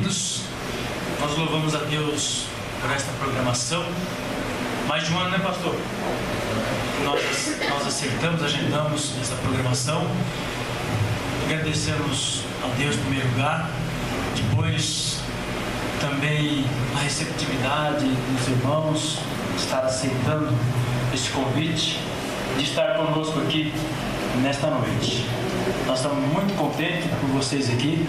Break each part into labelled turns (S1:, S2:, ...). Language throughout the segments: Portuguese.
S1: bem-vindos. Nós louvamos a Deus por esta programação. Mais de um ano, né, pastor? Nós aceitamos, agendamos essa programação. Agradecemos a Deus em primeiro lugar. Depois, também a receptividade dos irmãos, estar aceitando este convite de estar conosco aqui nesta noite. Nós estamos muito contentes por vocês aqui.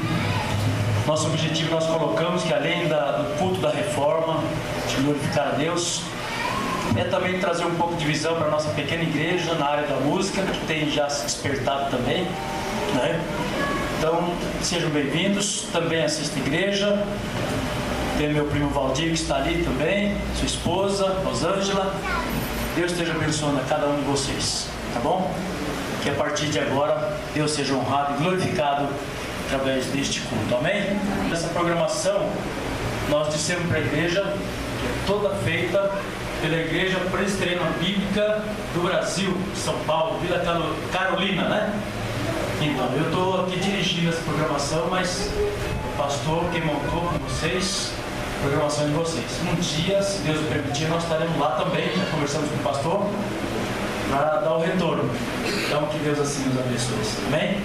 S1: Nosso objetivo nós colocamos que além do culto da reforma, de glorificar a Deus, é também trazer um pouco de visão para a nossa pequena igreja na área da música, que tem já se despertado também, né? Então, sejam bem-vindos. Também assista a igreja. Tem meu primo Valdir que está ali também, sua esposa, Rosângela. Deus esteja abençoando a cada um de vocês, tá bom? Que a partir de agora Deus seja honrado e glorificado através deste culto, amém? Nessa programação nós dissemos para a igreja que é toda feita pela Igreja Presbiteriana Bíblica do Brasil, São Paulo, Vila Carolina, né? Então, eu estou aqui dirigindo essa programação, mas o pastor que montou com vocês a programação de vocês. Um dia, se Deus o permitir, nós estaremos lá também, já conversamos com o pastor, para dar o retorno. Então, que Deus assim nos abençoe. Amém?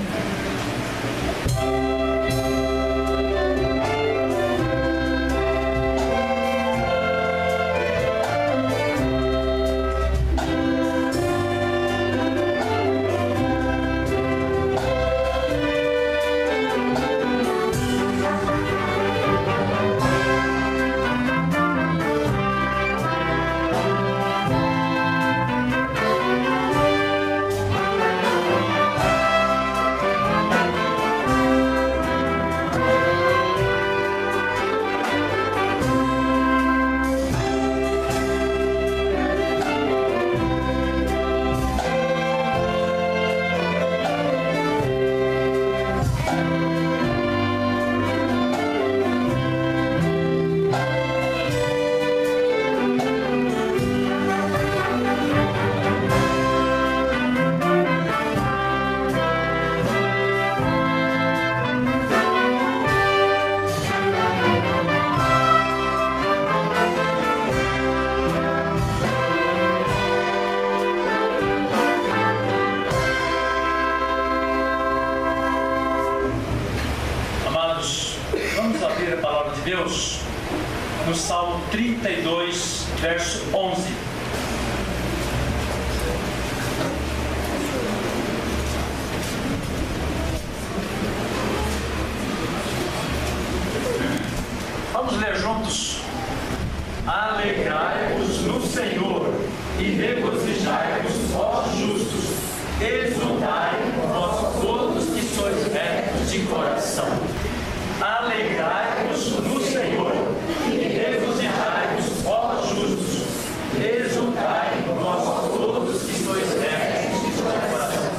S1: Deus, no Salmo 32, verso 11. Vamos ler juntos. Alegrai-vos no Senhor e regozijai-vos, ó justos, exultai, vós todos que sois retos de coração. Alegrai-vos no Senhor e regozijai-vos, ó justos, exultai, vós todos que sois retos de coração.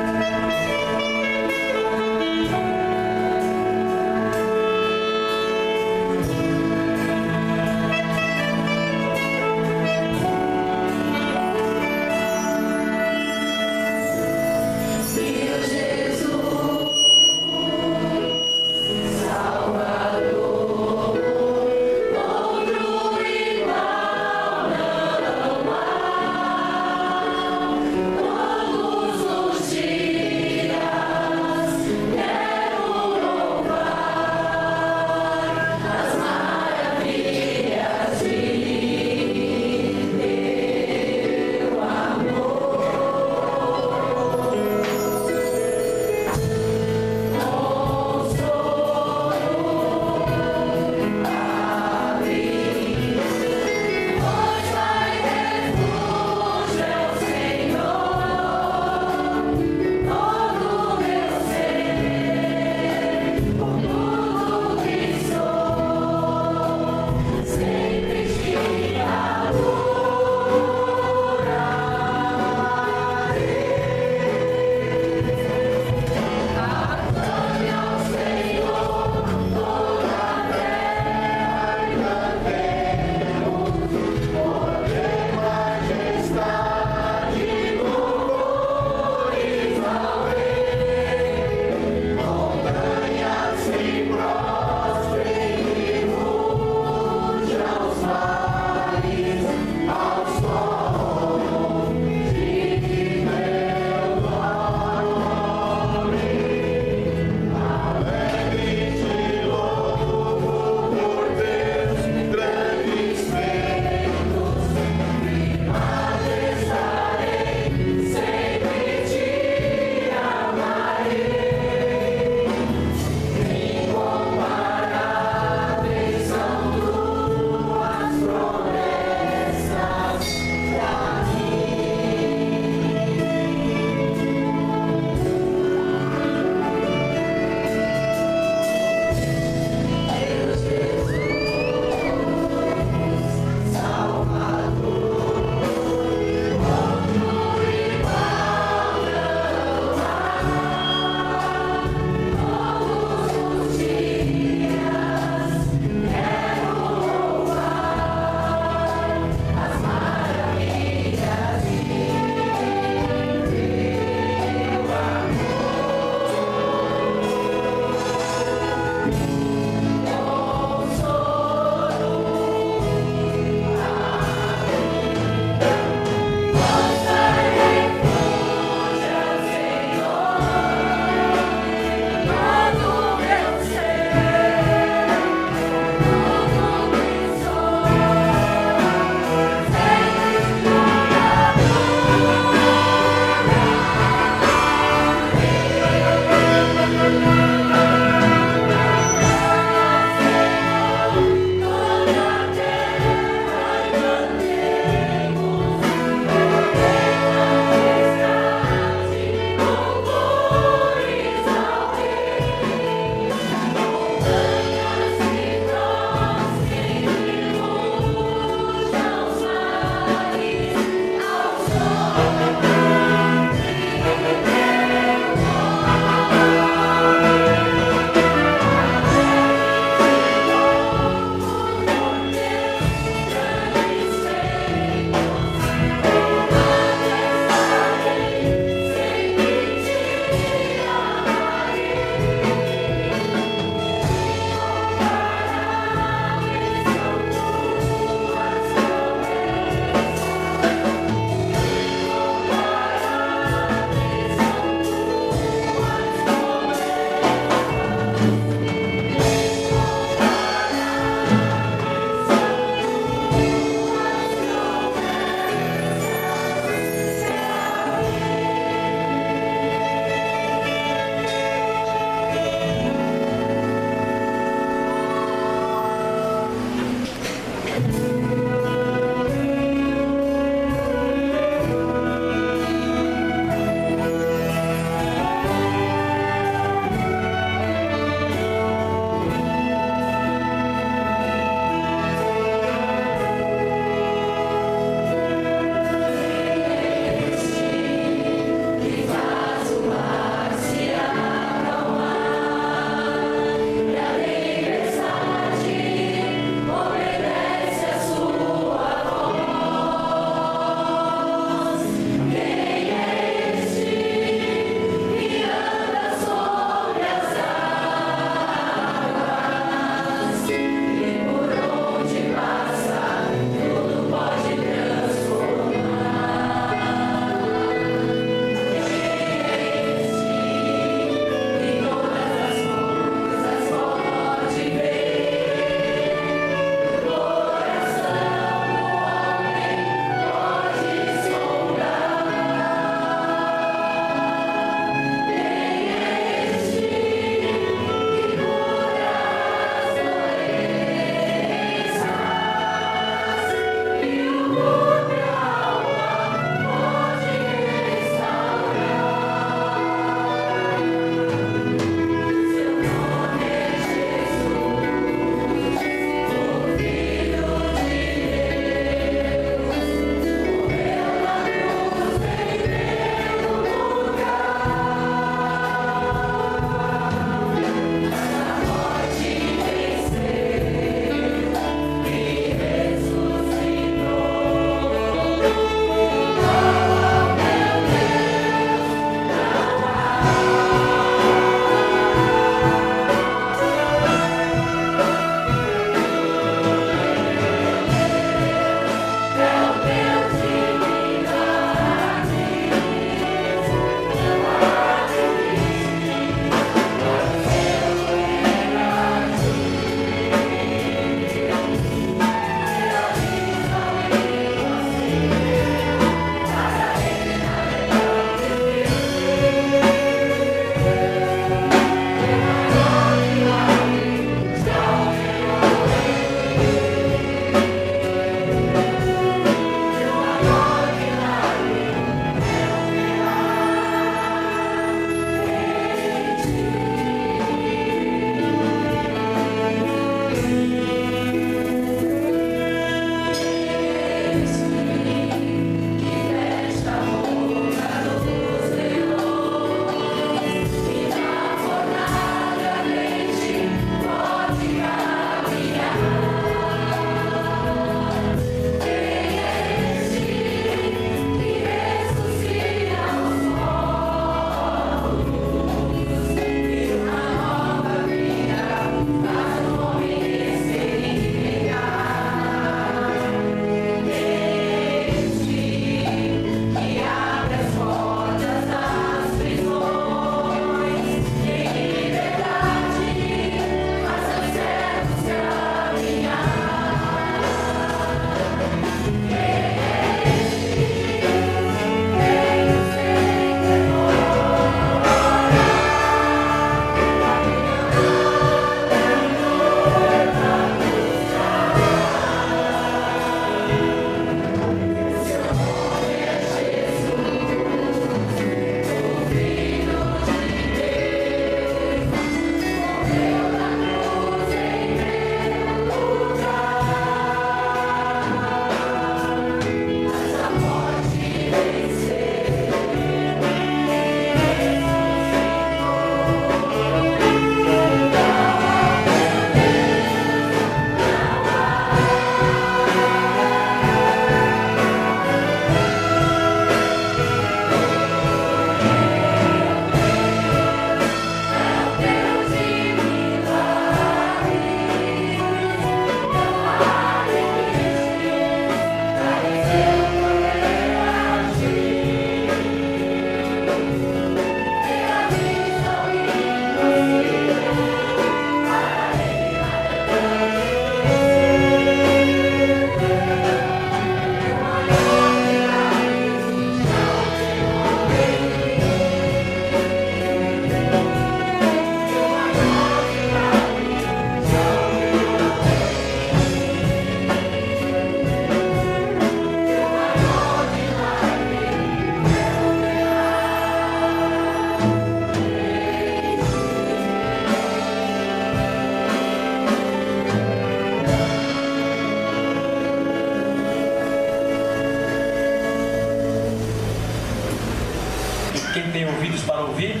S1: para ouvir,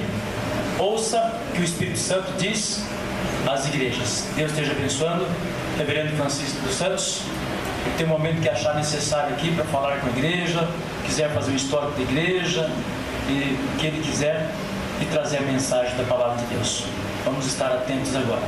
S1: ouça o que o Espírito Santo diz às igrejas. Deus esteja abençoando. Reverendo Francisco dos Santos, tem um momento que achar necessário aqui para falar com a igreja, quiser fazer um histórico da igreja, e o que ele quiser, e trazer a mensagem da palavra de Deus. Vamos estar atentos agora.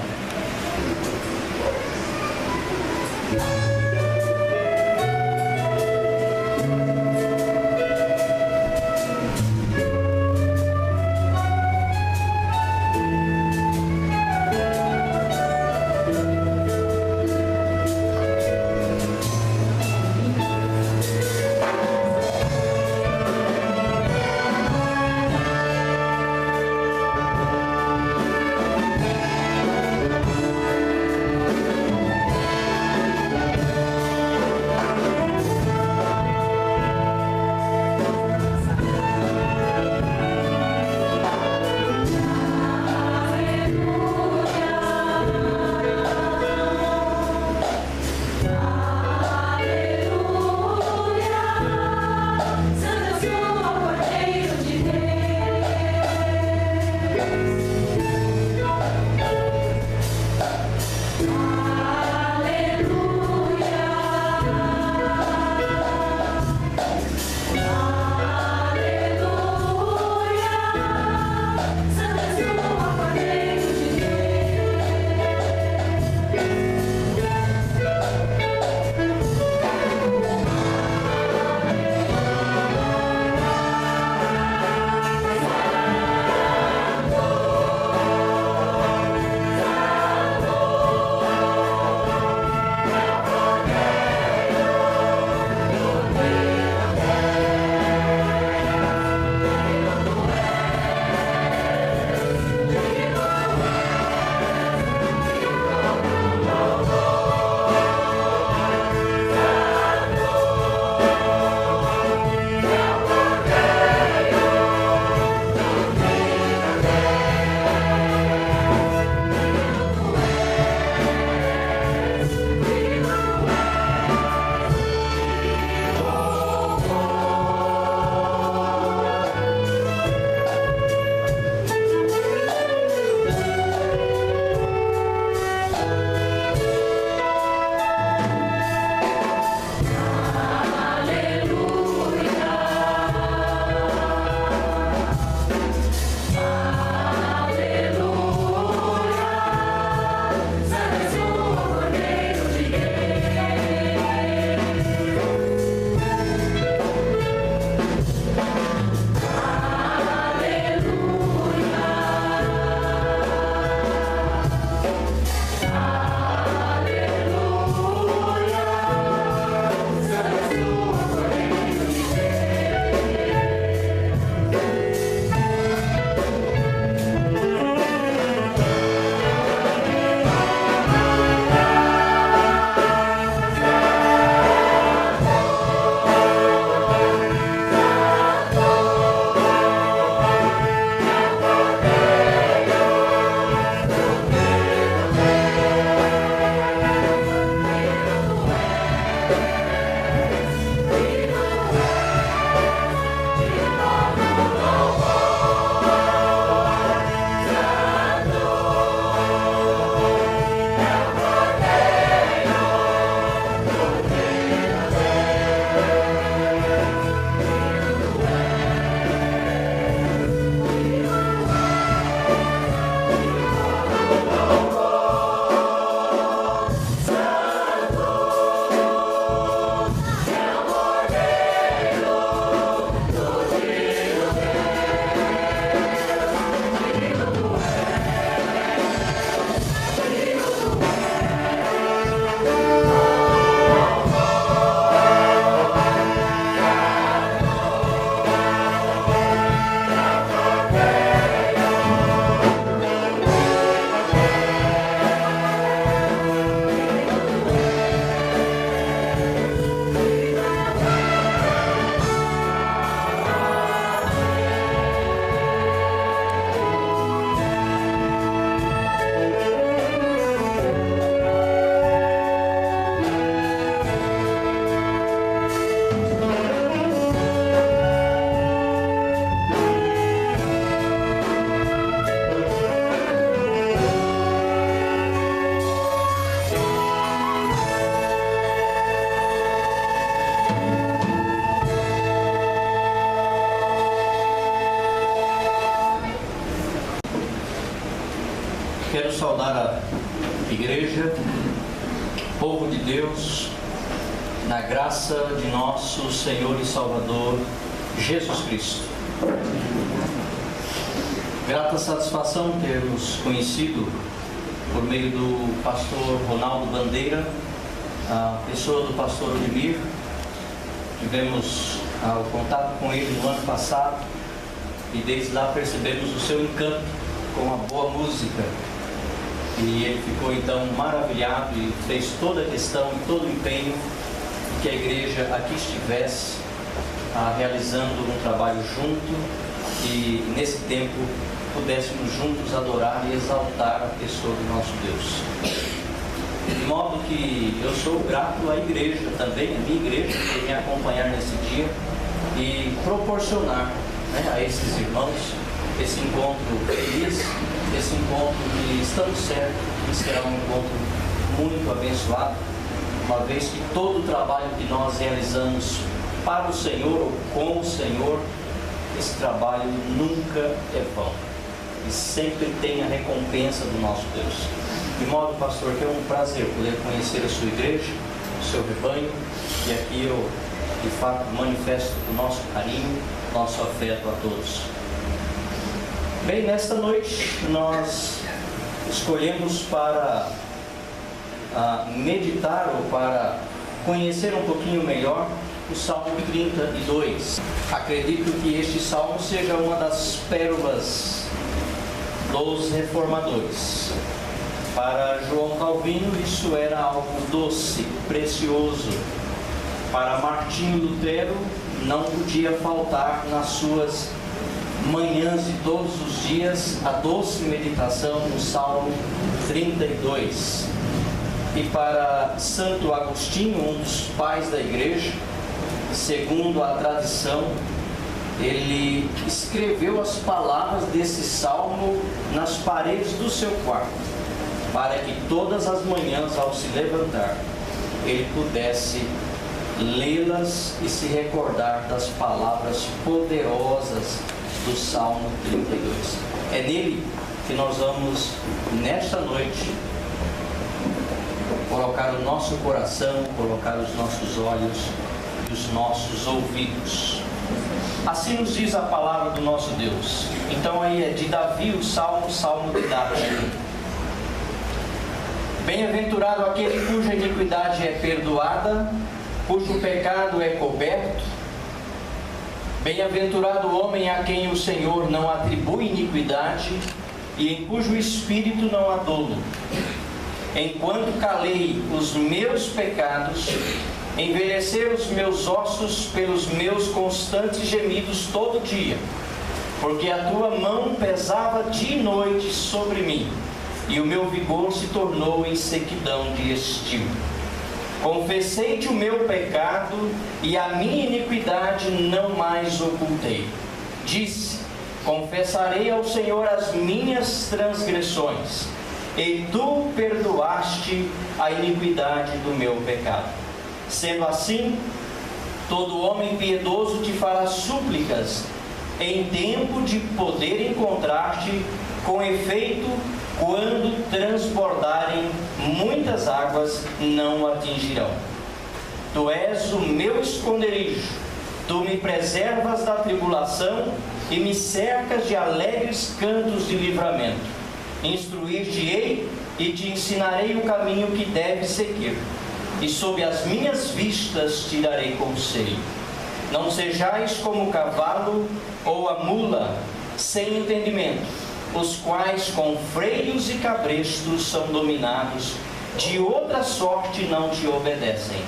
S2: igreja, povo de Deus, na graça de nosso Senhor e Salvador, Jesus Cristo. Grata satisfação termos conhecido, por meio do pastor Ronaldo Bandeira, a pessoa do pastor Odimir. Tivemos o contato com ele no ano passado e desde lá percebemos o seu encanto com a boa música. E ele ficou então maravilhado e fez toda a questão e todo o empenho que a igreja aqui estivesse realizando um trabalho junto e nesse tempo pudéssemos juntos adorar e exaltar a pessoa do nosso Deus. De modo que eu sou grato à igreja também, a minha igreja, por me acompanhar nesse dia e proporcionar, a esses irmãos esse encontro feliz, esse encontro que estamos certos que será um encontro muito abençoado, uma vez que todo o trabalho que nós realizamos para o Senhor ou com o Senhor, esse trabalho nunca é vão e sempre tem a recompensa do nosso Deus. De modo, pastor, que é um prazer poder conhecer a sua igreja, o seu rebanho, e aqui eu de fato manifesto o nosso carinho, nosso afeto a todos. Bem, nesta noite nós escolhemos para meditar ou para conhecer um pouquinho melhor o Salmo 32. Acredito que este salmo seja uma das pérolas dos reformadores. Para João Calvino isso era algo doce, precioso. Para Martinho Lutero não podia faltar nas suas manhãs de todos os dias a doce meditação no Salmo 32. E para Santo Agostinho, um dos pais da igreja, segundo a tradição, ele escreveu as palavras desse salmo nas paredes do seu quarto, para que todas as manhãs, ao se levantar, ele pudesse lê-las e se recordar das palavras poderosas do Salmo 32. É nele que nós vamos, nesta noite, colocar o nosso coração, colocar os nossos olhos e os nossos ouvidos. Assim nos diz a palavra do nosso Deus. Então aí é de Davi o Salmo de Davi. Bem-aventurado aquele cuja iniquidade é perdoada, cujo pecado é coberto. Bem-aventurado o homem a quem o Senhor não atribui iniquidade e em cujo espírito não há dolo. Enquanto calei os meus pecados, envelheceram os meus ossos pelos meus constantes gemidos todo dia, porque a tua mão pesava dia e noite sobre mim, e o meu vigor se tornou em sequidão de estio. Confessei-te o meu pecado, e a minha iniquidade não mais ocultei. Disse: confessarei ao Senhor as minhas transgressões, e tu perdoaste a iniquidade do meu pecado. Sendo assim, todo homem piedoso te fará súplicas, em tempo de poder encontrar-te. Com efeito, quando transbordarem muitas águas, não o atingirão. Tu és o meu esconderijo, tu me preservas da tribulação e me cercas de alegres cantos de livramento. Instruir-te-ei e te ensinarei o caminho que deves seguir, e sob as minhas vistas te darei conselho. Não sejais como o cavalo ou a mula sem entendimento, os quais com freios e cabrestos são dominados, de outra sorte não te obedecem.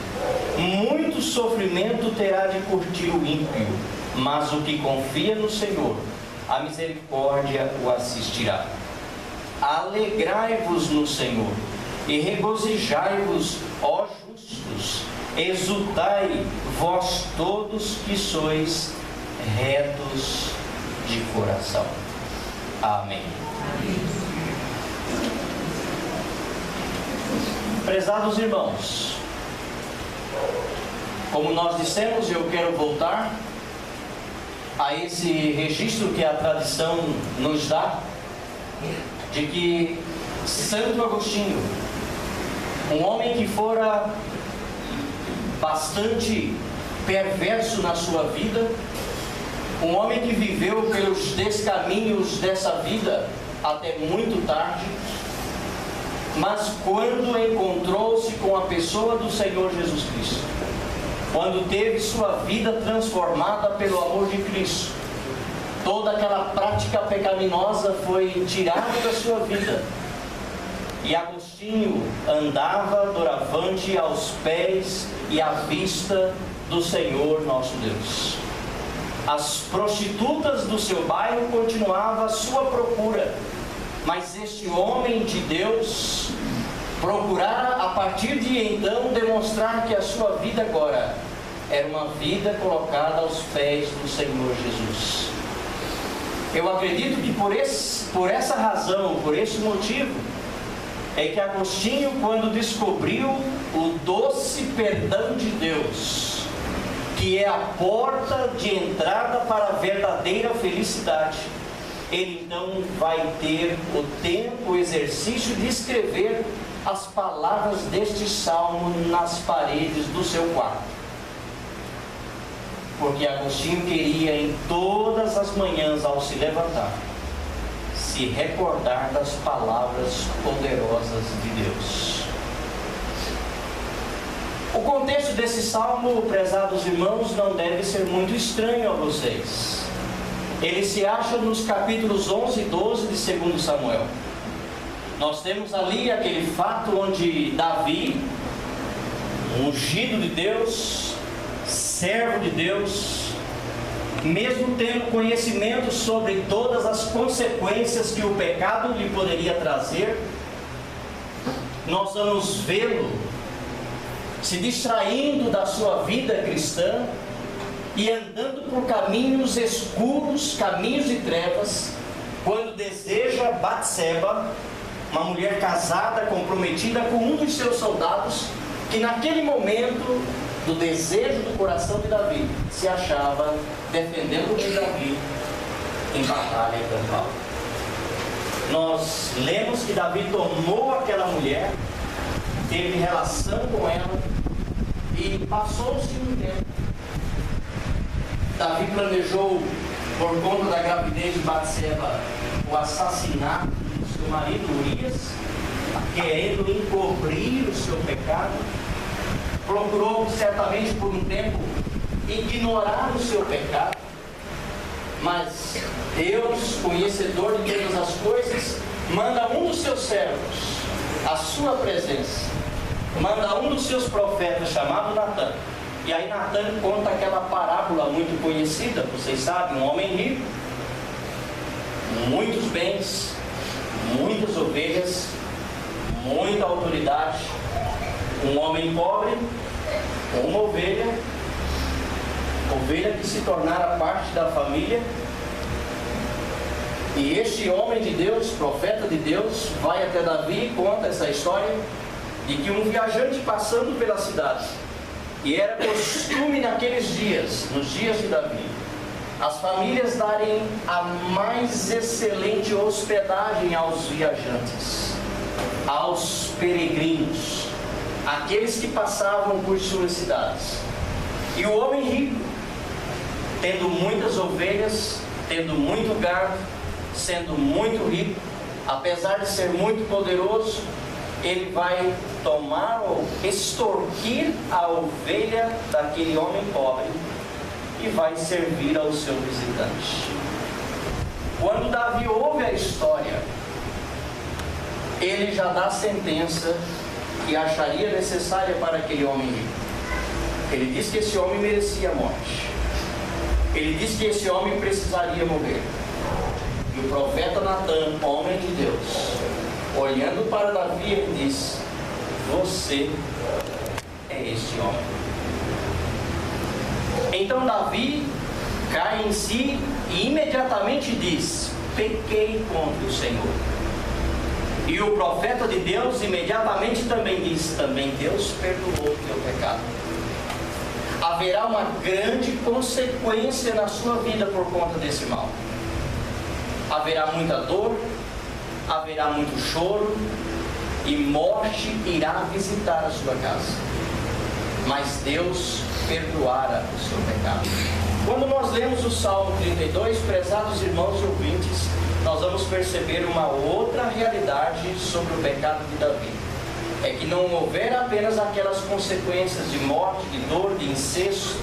S2: Muito sofrimento terá de curtir o ímpio, mas o que confia no Senhor, a misericórdia o assistirá. Alegrai-vos no Senhor e regozijai-vos, ó justos, exultai, vós todos que sois retos de coração. Amém. Prezados irmãos, como nós dissemos, eu quero voltar a esse registro que a tradição nos dá, de que Santo Agostinho, Um homem que fora bastante perverso na sua vida, um homem que viveu pelos descaminhos dessa vida até muito tarde, mas quando encontrou-se com a pessoa do Senhor Jesus Cristo, quando teve sua vida transformada pelo amor de Cristo, toda aquela prática pecaminosa foi tirada da sua vida, e Agostinho andava doravante aos pés e à vista do Senhor nosso Deus. As prostitutas do seu bairro continuavam a sua procura, mas este homem de Deus procurara a partir de então demonstrar que a sua vida agora era uma vida colocada aos pés do Senhor Jesus. Eu acredito que por essa razão, por esse motivo, é que Agostinho, quando descobriu o doce perdão de Deus, que é a porta de entrada para a verdadeira felicidade, ele então vai ter o tempo, o exercício de escrever as palavras deste salmo nas paredes do seu quarto. Porque Agostinho queria em todas as manhãs, ao se levantar, se recordar das palavras poderosas de Deus. O contexto desse salmo, prezados irmãos, não deve ser muito estranho a vocês. Ele se acha nos capítulos 11 e 12 de 2 Samuel. Nós temos ali aquele fato onde Davi, ungido de Deus, servo de Deus, mesmo tendo conhecimento sobre todas as consequências que o pecado lhe poderia trazer, nós vamos vê-lo se distraindo da sua vida cristã e andando por caminhos escuros, caminhos de trevas, quando deseja Batseba, uma mulher casada, comprometida com um dos seus soldados, que naquele momento do desejo do coração de Davi se achava defendendo o rei Davi em batalha campal. Nós lemos que Davi tomou aquela mulher, teve relação com ela e passou-se um tempo. Davi planejou, por conta da gravidez de Batseba, o assassinato do seu marido Urias, querendo encobrir o seu pecado. Procurou certamente por um tempo ignorar o seu pecado, mas Deus, conhecedor de todas as coisas, manda um dos seus servos à sua presença, manda um dos seus profetas chamado Natã. E aí Natã conta aquela parábola muito conhecida, vocês sabem, um homem rico, muitos bens, muitas ovelhas, muita autoridade, um homem pobre, uma ovelha que se tornara parte da família. E este homem de Deus, profeta de Deus, vai até Davi e conta essa história de que um viajante passando pela cidade, e era costume naqueles dias, nos dias de Davi, as famílias darem a mais excelente hospedagem aos viajantes, aos peregrinos, aqueles que passavam por suas cidades. E o homem rico, tendo muitas ovelhas, tendo muito gado, sendo muito rico, apesar de ser muito poderoso, ele vai tomar ou extorquir a ovelha daquele homem pobre e vai servir ao seu visitante. Quando Davi ouve a história, ele já dá a sentença que acharia necessária para aquele homem rico. Ele diz que esse homem merecia a morte. Ele diz que esse homem precisaria morrer. E o profeta Natã, homem de Deus, olhando para Davi, ele diz: você é este homem. Então Davi cai em si e imediatamente diz: pequei contra o Senhor. E o profeta de Deus imediatamente também diz: também Deus perdoou o teu pecado. Haverá uma grande consequência na sua vida por conta desse mal. Haverá muita dor, haverá muito choro, e morte irá visitar a sua casa. Mas Deus perdoara o seu pecado. Quando nós lemos o Salmo 32, prezados irmãos e ouvintes, nós vamos perceber uma outra realidade sobre o pecado de Davi. É que não houver apenas aquelas consequências de morte, de dor, de incesto,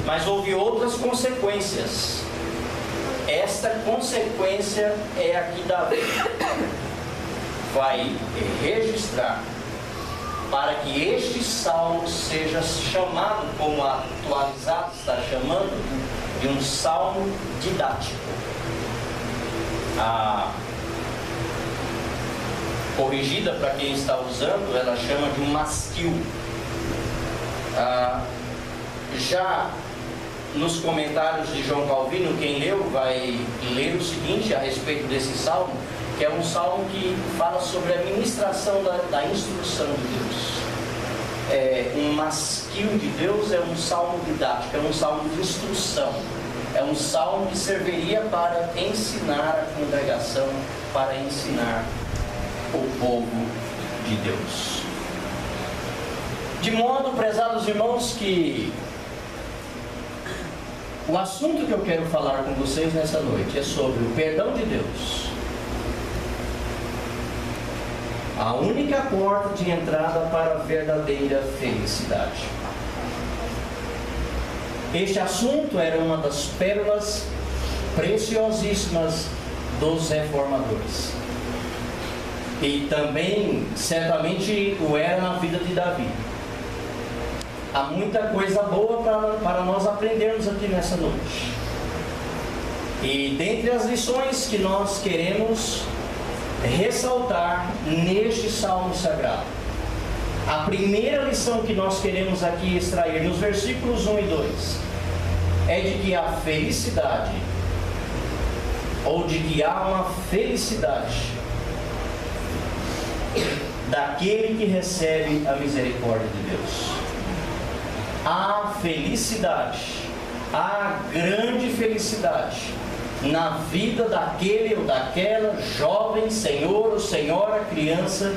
S2: mas houve outras consequências. Esta consequência é a que Davi vai registrar, para que este salmo seja chamado, como a atualizado está chamando, de um salmo didático. A corrigida, para quem está usando, ela chama de um masquil. Já nos comentários de João Calvino, quem leu vai ler o seguinte a respeito desse salmo, que é um salmo que fala sobre a ministração da instrução de Deus. Um masquil de Deus é um salmo didático, é um salmo de instrução, é um salmo que serviria para ensinar a congregação, para ensinar o povo de Deus. De modo, prezados irmãos, que o assunto que eu quero falar com vocês nessa noite é sobre o perdão de Deus, a única porta de entrada para a verdadeira felicidade. Este assunto era uma das pérolas preciosíssimas dos reformadores. E também, certamente, o era na vida de Davi. Há muita coisa boa para nós aprendermos aqui nessa noite. E dentre as lições que nós queremos ressaltar neste salmo sagrado, a primeira lição que nós queremos aqui extrair nos versículos 1 e 2 é de que a felicidade, ou de que há uma felicidade daquele que recebe a misericórdia de Deus. Há felicidade, há grande felicidade na vida daquele ou daquela jovem senhor ou senhora criança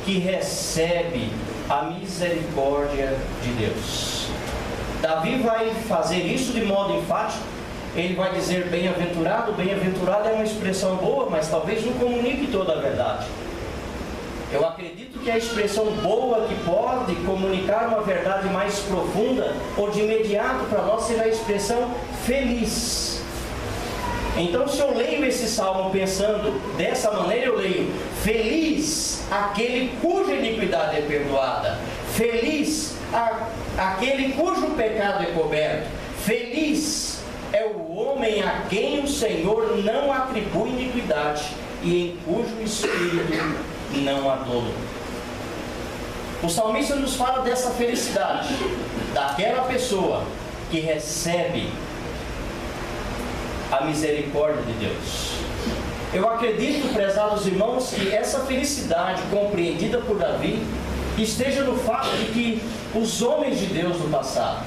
S2: que recebe a misericórdia de Deus. Davi vai fazer isso de modo enfático. Ele vai dizer bem-aventurado. Bem-aventurado é uma expressão boa, mas talvez não comunique toda a verdade. Eu acredito que a expressão boa que pode comunicar uma verdade mais profunda ou de imediato para nós será a expressão feliz. Então, se eu leio esse salmo pensando dessa maneira, eu leio: feliz aquele cuja iniquidade é perdoada, feliz aquele cujo pecado é coberto, feliz é o homem a quem o Senhor não atribui iniquidade e em cujo espírito não há dolo. O salmista nos fala dessa felicidade, daquela pessoa que recebe a misericórdia de Deus. Eu acredito, prezados irmãos, que essa felicidade compreendida por Davi esteja no fato de que os homens de Deus do passado,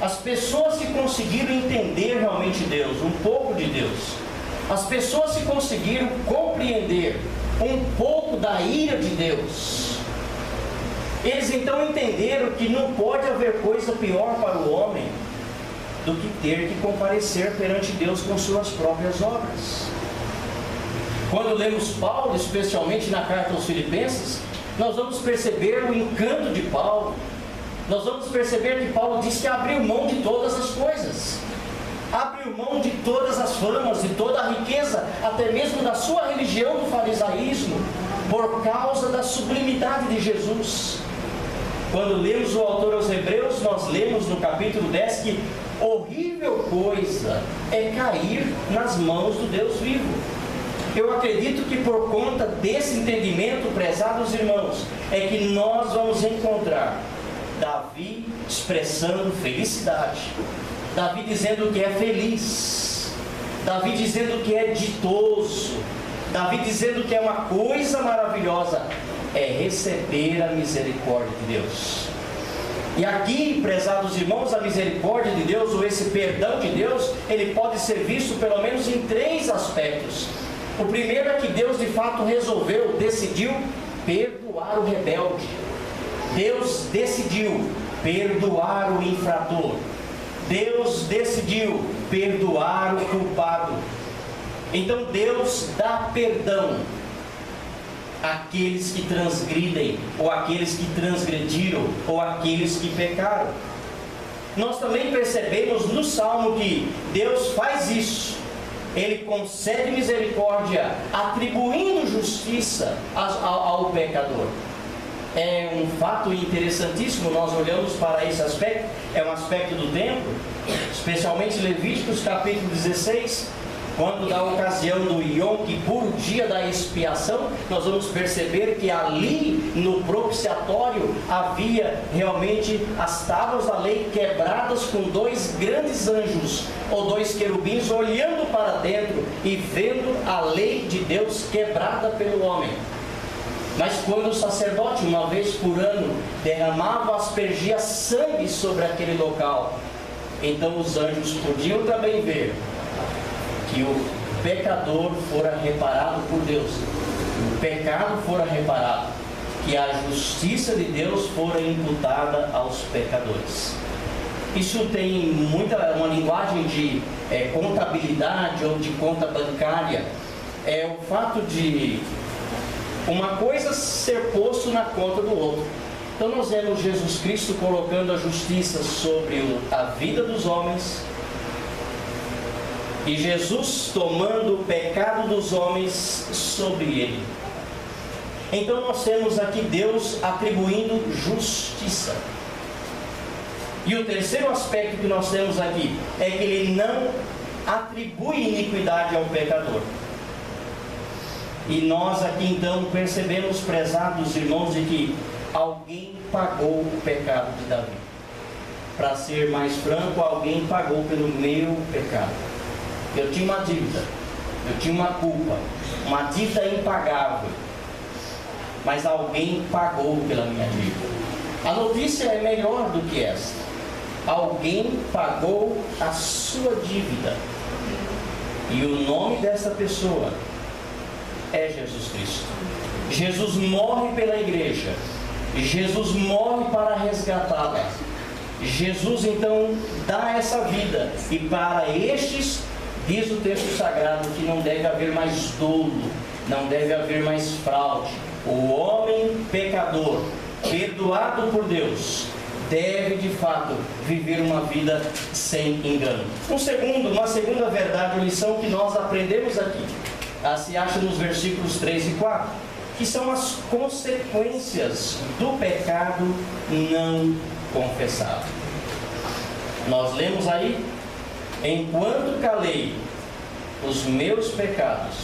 S2: as pessoas que conseguiram entender realmente Deus, um pouco de Deus, as pessoas que conseguiram compreender um pouco da ira de Deus, eles então entenderam que não pode haver coisa pior para o homem do que ter que comparecer perante Deus com suas próprias obras. Quando lemos Paulo, especialmente na carta aos Filipenses, nós vamos perceber o encanto de Paulo. Nós vamos perceber que Paulo diz que abriu mão de todas as coisas, abriu mão de todas as famas, de toda a riqueza, até mesmo da sua religião do farisaísmo, por causa da sublimidade de Jesus. Quando lemos o autor aos Hebreus, nós lemos no capítulo 10 que horrível coisa é cair nas mãos do Deus vivo. Eu acredito que por conta desse entendimento, prezados irmãos, é que nós vamos encontrar Davi expressando felicidade, Davi dizendo que é feliz, Davi dizendo que é ditoso, Davi dizendo que é uma coisa maravilhosa, é receber a misericórdia de Deus. E aqui, prezados irmãos, a misericórdia de Deus, ou esse perdão de Deus, ele pode ser visto pelo menos em três aspectos. O primeiro é que Deus de fato decidiu perdoar o rebelde. Deus decidiu perdoar o infrator. Deus decidiu perdoar o culpado. Então Deus dá perdão àqueles que transgridem, ou àqueles que transgrediram, ou àqueles que pecaram. Nós também percebemos no Salmo que Deus faz isso. Ele concede misericórdia, atribuindo justiça ao pecador. É um fato interessantíssimo, nós olhamos para esse aspecto, é um aspecto do templo, especialmente Levíticos capítulo 16, quando da ocasião do Yom Kippur, o dia da expiação, nós vamos perceber que ali no propiciatório havia realmente as tábuas da lei quebradas com dois grandes anjos, ou dois querubins olhando para dentro e vendo a lei de Deus quebrada pelo homem. Mas quando o sacerdote, uma vez por ano, derramava, aspergia sangue sobre aquele local, então os anjos podiam também ver que o pecador fora reparado por Deus, o pecado fora reparado, que a justiça de Deus fora imputada aos pecadores. Isso tem uma linguagem de contabilidade ou de conta bancária. É o fato de uma coisa ser posto na conta do outro. Então nós vemos Jesus Cristo colocando a justiça sobre a vida dos homens, e Jesus tomando o pecado dos homens sobre ele. Então nós temos aqui Deus atribuindo justiça. E o terceiro aspecto que nós temos aqui é que ele não atribui iniquidade ao pecador. E nós aqui então percebemos, prezados irmãos, de que alguém pagou o pecado de Davi. Para ser mais franco, alguém pagou pelo meu pecado. Eu tinha uma dívida, eu tinha uma culpa, uma dívida impagável, mas alguém pagou pela minha dívida. A notícia é melhor do que esta: alguém pagou a sua dívida, e o nome dessa pessoa é Jesus Cristo. Jesus morre pela igreja, Jesus morre para resgatá-la. Jesus então dá essa vida, e para estes, diz o texto sagrado, que não deve haver mais dolo, não deve haver mais fraude. O homem pecador, perdoado por Deus, deve de fato viver uma vida sem engano. Uma segunda verdade ou lição que nós aprendemos aqui, se acha nos versículos 3 e 4, que são as consequências do pecado não confessado. Nós lemos aí: enquanto calei os meus pecados,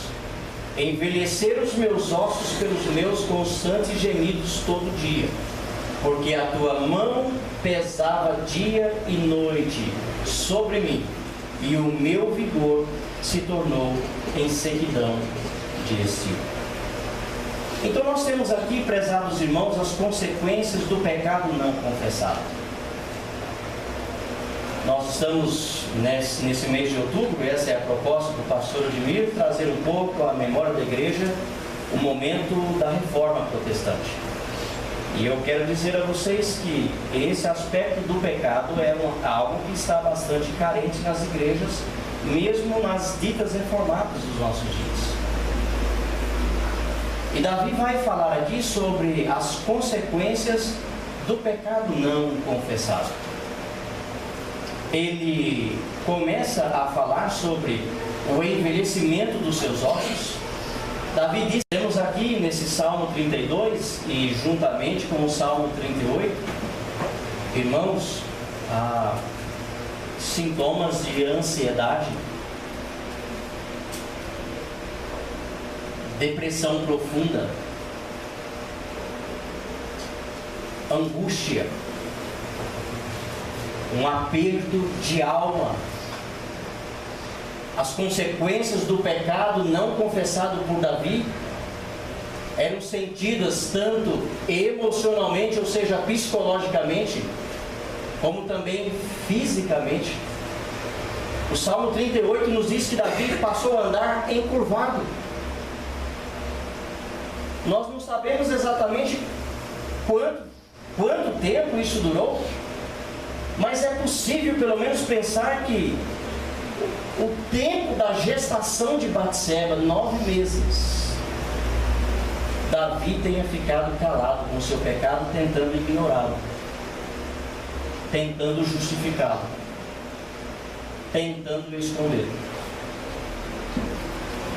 S2: envelheceram os meus ossos pelos meus constantes gemidos todo dia, porque a tua mão pesava dia e noite sobre mim, e o meu vigor se tornou em sequidão de estio. Então nós temos aqui, prezados irmãos, as consequências do pecado não confessado. Nós estamos nesse mês de outubro, essa é a proposta do pastor Admir, trazer um pouco à memória da igreja o momento da reforma protestante. E eu quero dizer a vocês que esse aspecto do pecado é algo que está bastante carente nas igrejas, mesmo nas ditas reformadas dos nossos dias. E Davi vai falar aqui sobre as consequências do pecado não confessado. Ele começa a falar sobre o envelhecimento dos seus ossos. Davi diz, temos aqui nesse Salmo 32 e juntamente com o Salmo 38, irmãos, sintomas de ansiedade, depressão profunda, angústia, um aperto de alma. As consequências do pecado não confessado por Davi eram sentidas tanto emocionalmente, ou seja, psicologicamente, como também fisicamente. O Salmo 38 nos diz que Davi passou a andar encurvado. Nós não sabemos exatamente quanto tempo isso durou, mas é possível pelo menos pensar que o tempo da gestação de Batseba, 9 meses, Davi tenha ficado calado com o seu pecado, tentando ignorá-lo, tentando justificá-lo, tentando escondê-lo.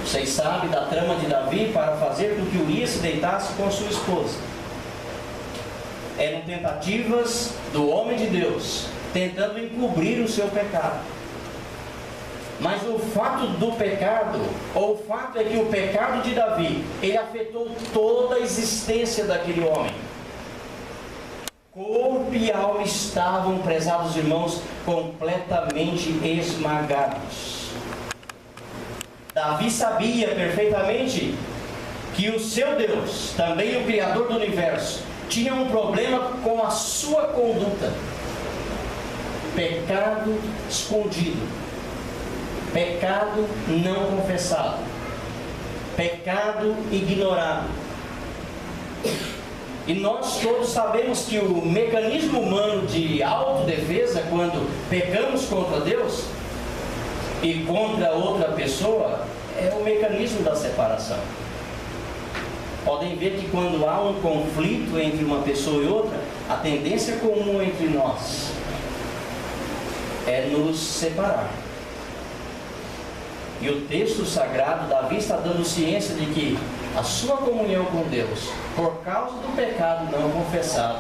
S2: Vocês sabem da trama de Davi para fazer com que Urias se deitasse com sua esposa. Eram tentativas do homem de Deus, tentando encobrir o seu pecado. Mas o fato do pecado, ou o fato é que o pecado de Davi, ele afetou toda a existência daquele homem. Corpo e alma estavam, prezados irmãos, completamente esmagados. Davi sabia perfeitamente que o seu Deus, também o Criador do Universo, tinha um problema com a sua conduta. Pecado escondido, pecado não confessado, pecado ignorado. E nós todos sabemos que o mecanismo humano de autodefesa, quando pecamos contra Deus e contra outra pessoa, é o mecanismo da separação. Podem ver que quando há um conflito entre uma pessoa e outra, a tendência comum entre nós é nos separar. E o texto sagrado, Davi está dando ciência de que a sua comunhão com Deus, por causa do pecado não confessado,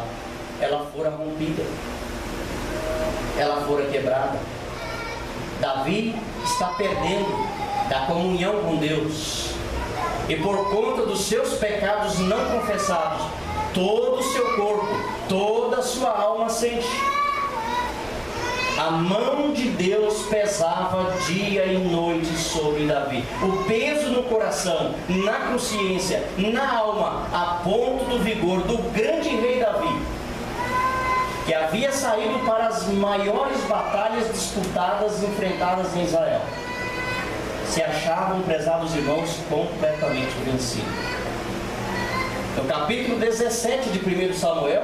S2: ela fora rompida, ela fora quebrada. Davi está perdendo da comunhão com Deus. E por conta dos seus pecados não confessados, todo o seu corpo, toda a sua alma sente. A mão de Deus pesava dia e noite sobre Davi. O peso no coração, na consciência, na alma, a ponto do vigor do grande rei Davi, que havia saído para as maiores batalhas disputadas e enfrentadas em Israel, se achavam, prezados irmãos, completamente vencidos. No capítulo 17 de 1 Samuel,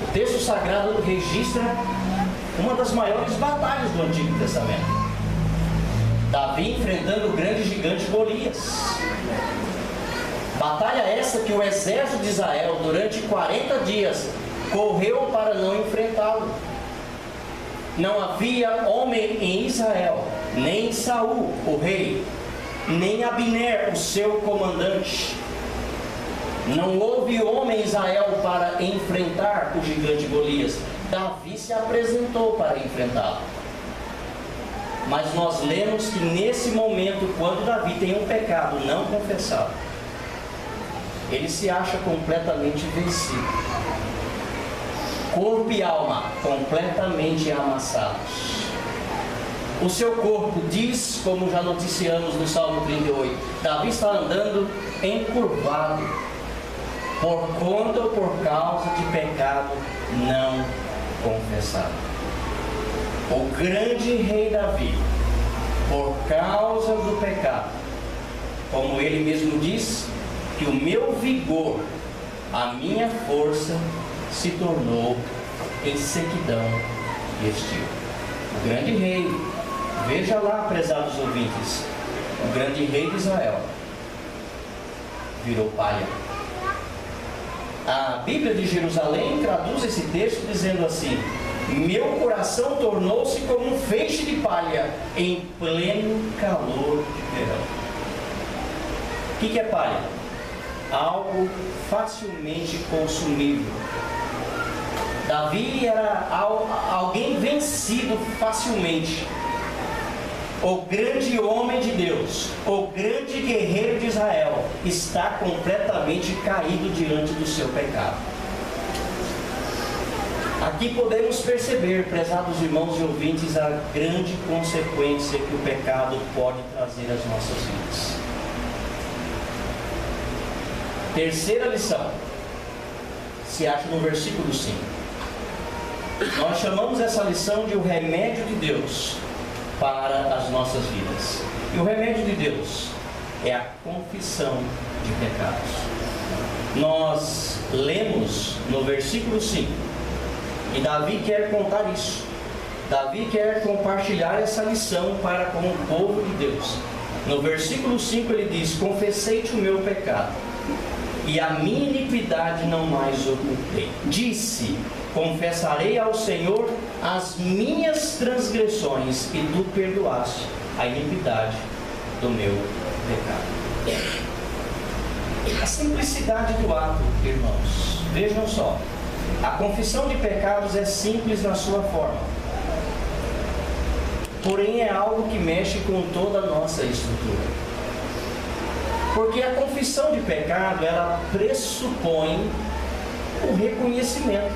S2: o texto sagrado registra uma das maiores batalhas do Antigo Testamento. Davi enfrentando o grande gigante Golias. Batalha essa que o exército de Israel, durante 40 dias, correu para não enfrentá-lo. Não havia homem em Israel, nem Saul, o rei, nem Abner, o seu comandante. Não houve homem em Israel para enfrentar o gigante Golias. Davi se apresentou para enfrentá-lo. Mas nós lemos que nesse momento, quando Davi tem um pecado não confessado, ele se acha completamente vencido. Corpo e alma completamente amassados. O seu corpo diz, como já noticiamos no Salmo 38, Davi está andando encurvado por conta ou por causa de pecado não confessado. O grande rei Davi, por causa do pecado, como ele mesmo diz, que o meu vigor, a minha força, se tornou em sequidão e estio. O grande rei, veja lá, prezados ouvintes, o grande rei de Israel virou palha. A Bíblia de Jerusalém traduz esse texto dizendo assim: meu coração tornou-se como um feixe de palha em pleno calor de verão. O que é palha? Algo facilmente consumível. Davi era alguém vencido facilmente. O grande homem de Deus, o grande guerreiro de Israel, está completamente caído diante do seu pecado. Aqui podemos perceber, prezados irmãos e ouvintes, a grande consequência que o pecado pode trazer às nossas vidas. Terceira lição se acha no versículo 5. Nós chamamos essa lição de o remédio de Deus para as nossas vidas. E o remédio de Deus é a confissão de pecados. nós lemos no versículo 5, e Davi quer contar isso. Davi quer compartilhar essa lição para com o povo de Deus. No versículo 5 ele diz: confessei-te o meu pecado, e a minha iniquidade não mais ocultei. Disse: confessarei ao Senhor as minhas transgressões, e tu perdoaste a iniquidade do meu pecado. A simplicidade do ato, irmãos, vejam só, a confissão de pecados é simples na sua forma, porém é algo que mexe com toda a nossa estrutura. Porque a confissão de pecado, ela pressupõe o reconhecimento.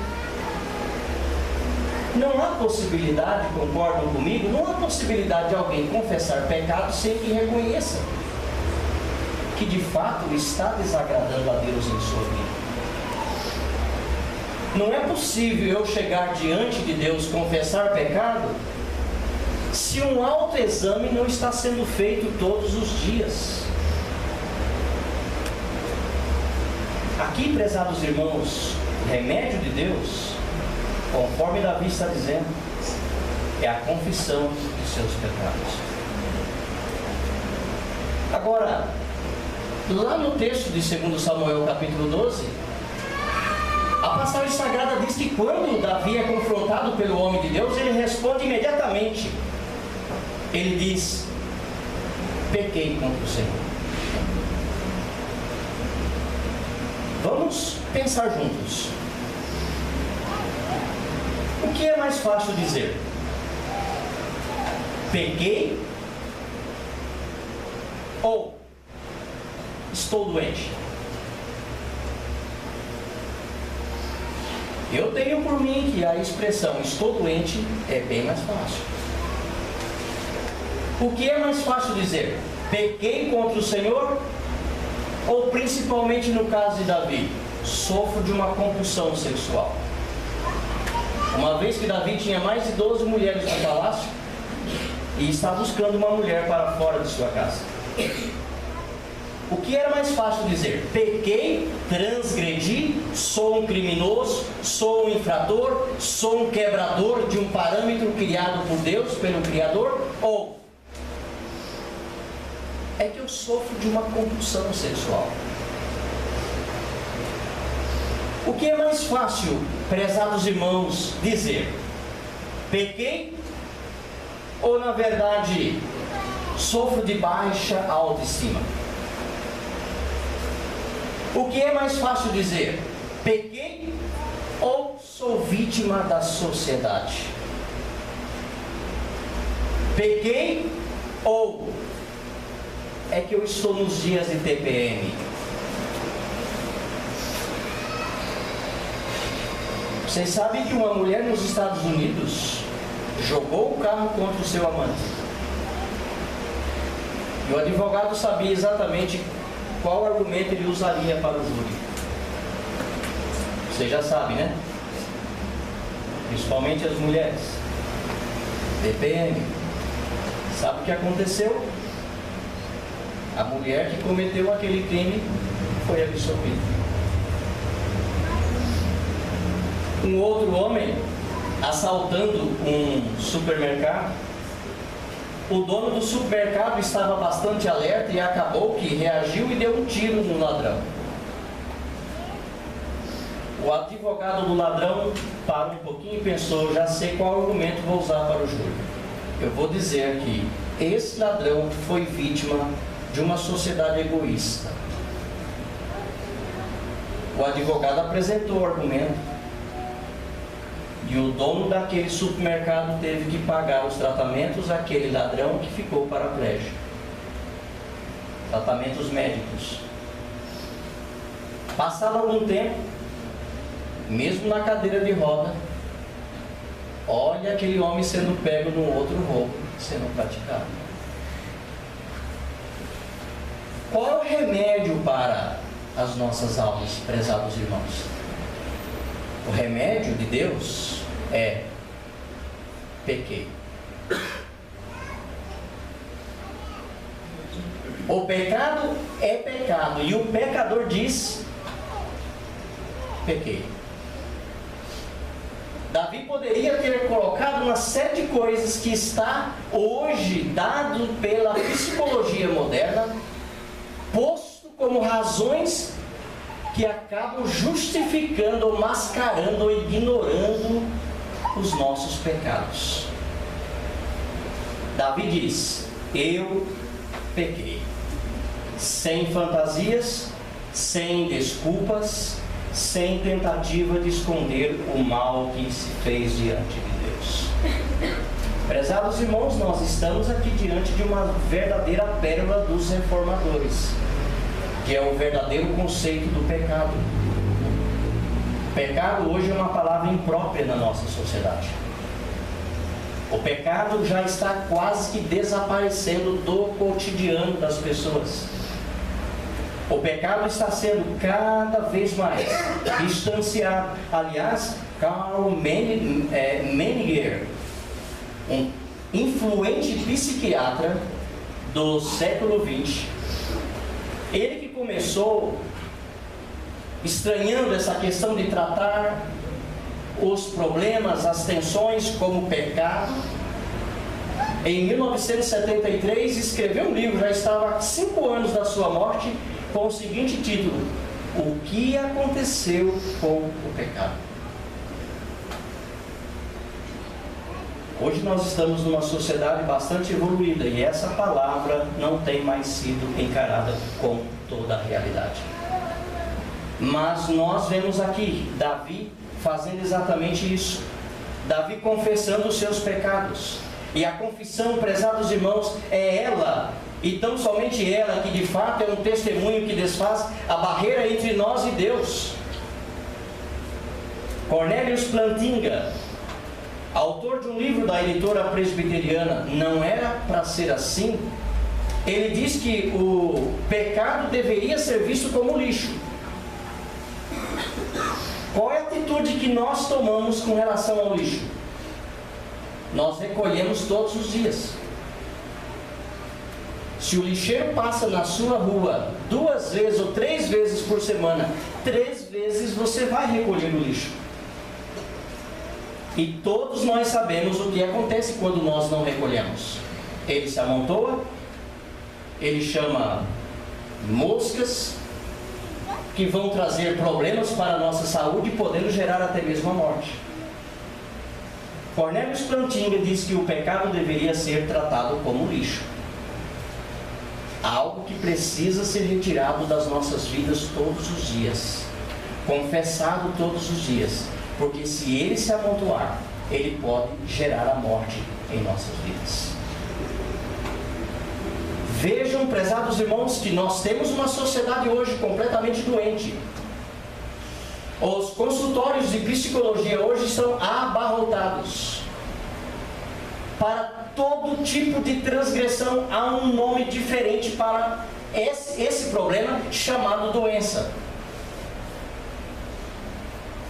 S2: Não há possibilidade, concordam comigo, não há possibilidade de alguém confessar pecado sem que reconheça que de fato está desagradando a Deus em sua vida. Não é possível eu chegar diante de Deus confessar pecado se um autoexame não está sendo feito todos os dias. Aqui, prezados irmãos, o remédio de Deus, conforme Davi está dizendo, é a confissão de seus pecados. Agora, lá no texto de 2 Samuel capítulo 12, a passagem sagrada diz que quando Davi é confrontado pelo homem de Deus, ele responde imediatamente. Ele diz: pequei contra o Senhor. Vamos pensar juntos. O que é mais fácil dizer? Pequei ou estou doente? Eu tenho por mim que a expressão estou doente é bem mais fácil. O que é mais fácil dizer? Pequei contra o Senhor? Ou principalmente no caso de Davi, sofro de uma compulsão sexual? Uma vez que Davi tinha mais de 12 mulheres no palácio e está buscando uma mulher para fora de sua casa. O que era mais fácil dizer? Pequei, transgredi, sou um criminoso, sou um infrator, sou um quebrador de um parâmetro criado por Deus, pelo Criador? Ou é que eu sofro de uma compulsão sexual? O que é mais fácil, prezados irmãos, dizer? Pequei ou, na verdade, sofro de baixa autoestima? O que é mais fácil dizer? Pequei ou sou vítima da sociedade? Pequei ou é que eu estou nos dias de TPM? Vocês sabem que uma mulher nos Estados Unidos jogou o carro contra o seu amante. E o advogado sabia exatamente qual argumento ele usaria para o júri. Você já sabe, né? Principalmente as mulheres. TPM. Sabe o que aconteceu? A mulher que cometeu aquele crime foi absolvida. Um outro homem assaltando um supermercado. O dono do supermercado estava bastante alerta e acabou que reagiu e deu um tiro no ladrão. O advogado do ladrão parou um pouquinho e pensou: já sei qual argumento vou usar para o júri. Eu vou dizer que esse ladrão foi vítima de uma sociedade egoísta. O advogado apresentou o argumento e o dono daquele supermercado teve que pagar os tratamentos àquele ladrão que ficou paraplégico. Tratamentos médicos. Passado algum tempo, mesmo na cadeira de roda, olha aquele homem sendo pego num outro roubo sendo praticado. Qual é o remédio para as nossas almas, prezados irmãos? O remédio de Deus é: pequei. O pecado é pecado, e o pecador diz: pequei. Davi poderia ter colocado uma série de coisas que está hoje dado pela psicologia moderna, posto como razões que acabam justificando, ou mascarando, ou ignorando os nossos pecados. Davi diz: eu pequei. Sem fantasias, sem desculpas, sem tentativa de esconder o mal que se fez diante de Deus. Prezados irmãos, nós estamos aqui diante de uma verdadeira pérola dos reformadores, que é o verdadeiro conceito do pecado. Pecado hoje é uma palavra imprópria na nossa sociedade. O pecado já está quase que desaparecendo do cotidiano das pessoas. O pecado está sendo cada vez mais distanciado. Aliás, Karl Menninger, um influente psiquiatra do século XX, ele que começou estranhando essa questão de tratar os problemas, as tensões como pecado, em 1973 escreveu um livro, já estava há 5 anos da sua morte, com o seguinte título: O que aconteceu com o pecado? Hoje nós estamos numa sociedade bastante evoluída e essa palavra não tem mais sido encarada com toda a realidade. Mas nós vemos aqui Davi fazendo exatamente isso. Davi confessando os seus pecados. E a confissão, prezados irmãos, é ela, e tão somente ela, que de fato é um testemunho que desfaz a barreira entre nós e Deus. Cornelius Plantinga, autor de um livro da editora presbiteriana, Não Era Para Ser Assim, ele diz que o pecado deveria ser visto como lixo. Qual é a atitude que nós tomamos com relação ao lixo? Nós recolhemos todos os dias. Se o lixeiro passa na sua rua 2 vezes ou 3 vezes por semana, 3 vezes você vai recolher o lixo. E todos nós sabemos o que acontece quando nós não recolhemos. Ele se amontoa, ele chama moscas, que vão trazer problemas para a nossa saúde, podendo gerar até mesmo a morte. Cornelius Plantinga diz que o pecado deveria ser tratado como lixo. Algo que precisa ser retirado das nossas vidas todos os dias. Confessado todos os dias. Porque se ele se amontoar, ele pode gerar a morte em nossas vidas. Vejam, prezados irmãos, que nós temos uma sociedade hoje completamente doente. Os consultórios de psicologia hoje estão abarrotados. Para todo tipo de transgressão há um nome diferente para esse problema chamado doença.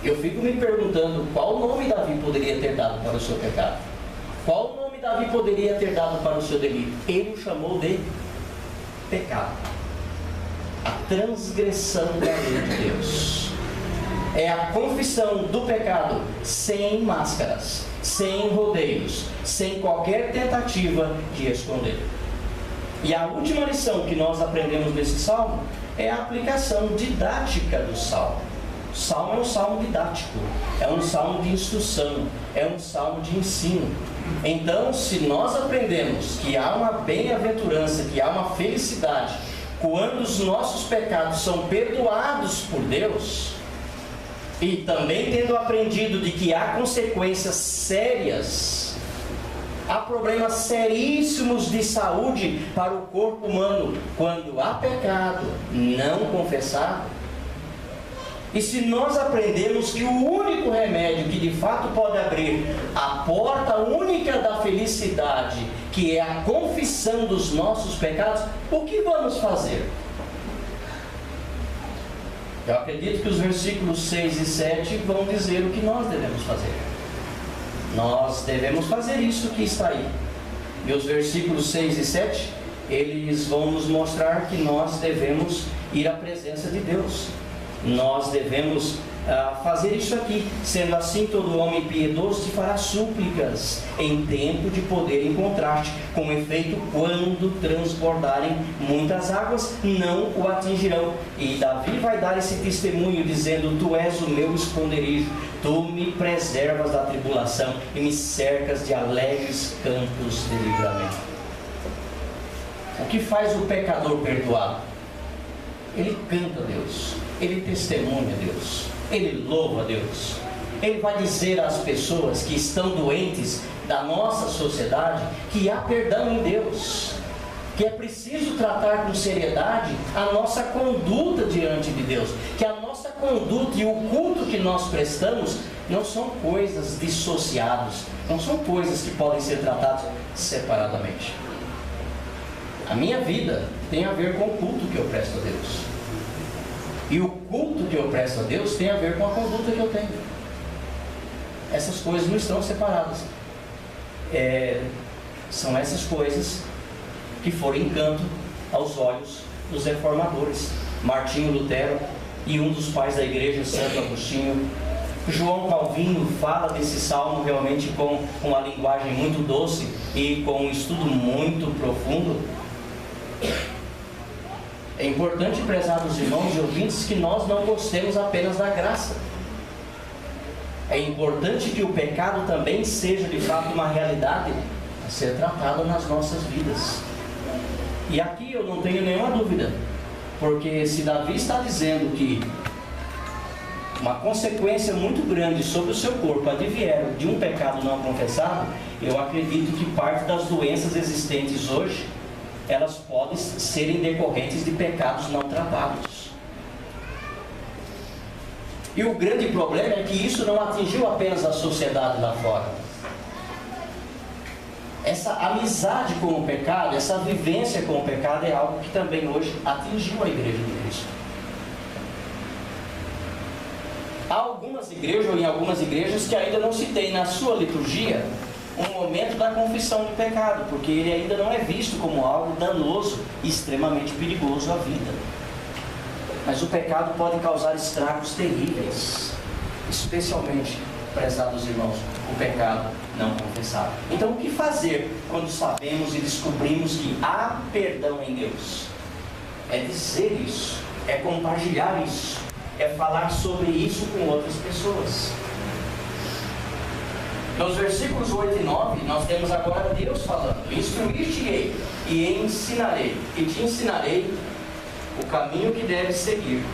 S2: Eu fico me perguntando qual nome Davi poderia ter dado para o seu pecado. Qual nome Davi poderia ter dado para o seu delito? Ele o chamou de pecado. A transgressão da lei de Deus. É a confissão do pecado sem máscaras, sem rodeios, sem qualquer tentativa de esconder. E a última lição que nós aprendemos nesse salmo é a aplicação didática do salmo. O salmo é um salmo didático, é um salmo de instrução, é um salmo de ensino. Então, se nós aprendemos que há uma bem-aventurança, que há uma felicidade, quando os nossos pecados são perdoados por Deus, e também tendo aprendido de que há consequências sérias, há problemas seríssimos de saúde para o corpo humano quando há pecado não confessado. E se nós aprendemos que o único remédio que de fato pode abrir a porta única da felicidade, que é a confissão dos nossos pecados, o que vamos fazer? Eu acredito que os versículos 6 e 7 vão dizer o que nós devemos fazer. Nós devemos fazer isso que está aí. E os versículos 6 e 7, eles vão nos mostrar que nós devemos ir à presença de Deus. Nós devemos fazer isso aqui. Sendo assim, todo homem piedoso te fará súplicas em tempo de poder encontrar-te. Com efeito, quando transbordarem muitas águas, não o atingirão. E Davi vai dar esse testemunho dizendo: tu és o meu esconderijo, tu me preservas da tribulação e me cercas de alegres campos de livramento. O que faz o pecador perdoado? Ele canta a Deus, ele testemunha a Deus, ele louva a Deus. Ele vai dizer às pessoas que estão doentes da nossa sociedade que há perdão em Deus, que é preciso tratar com seriedade a nossa conduta diante de Deus, que a nossa conduta e o culto que nós prestamos não são coisas dissociadas, não são coisas que podem ser tratadas separadamente. A minha vida tem a ver com o culto que eu presto a Deus, e o culto que eu presto a Deus tem a ver com a conduta que eu tenho. Essas coisas não estão separadas. São essas coisas que foram encanto aos olhos dos reformadores, Martinho Lutero e um dos pais da igreja, Santo Agostinho. João Calvino fala desse salmo realmente com uma linguagem muito doce e com um estudo muito profundo. É importante, prezados irmãos e ouvintes, que nós não gostemos apenas da graça. É importante que o pecado também seja de fato uma realidade a ser tratada nas nossas vidas. E aqui eu não tenho nenhuma dúvida, porque se Davi está dizendo que uma consequência muito grande sobre o seu corpo advieram de um pecado não confessado, eu acredito que parte das doenças existentes hoje, elas podem serem decorrentes de pecados não tratados. E o grande problema é que isso não atingiu apenas a sociedade lá fora. Essa amizade com o pecado, essa vivência com o pecado é algo que também hoje atingiu a igreja de Cristo. Há algumas igrejas, ou em algumas igrejas, que ainda não se tem na sua liturgia um momento da confissão do pecado, porque ele ainda não é visto como algo danoso e extremamente perigoso à vida. Mas o pecado pode causar estragos terríveis, especialmente, prezados irmãos, o pecado não confessado. Então, o que fazer quando sabemos e descobrimos que há perdão em Deus? É dizer isso, é compartilhar isso, é falar sobre isso com outras pessoas. Nos versículos 8 e 9, nós temos agora Deus falando: instruir-te-ei e ensinarei, e te ensinarei o caminho que deves seguir,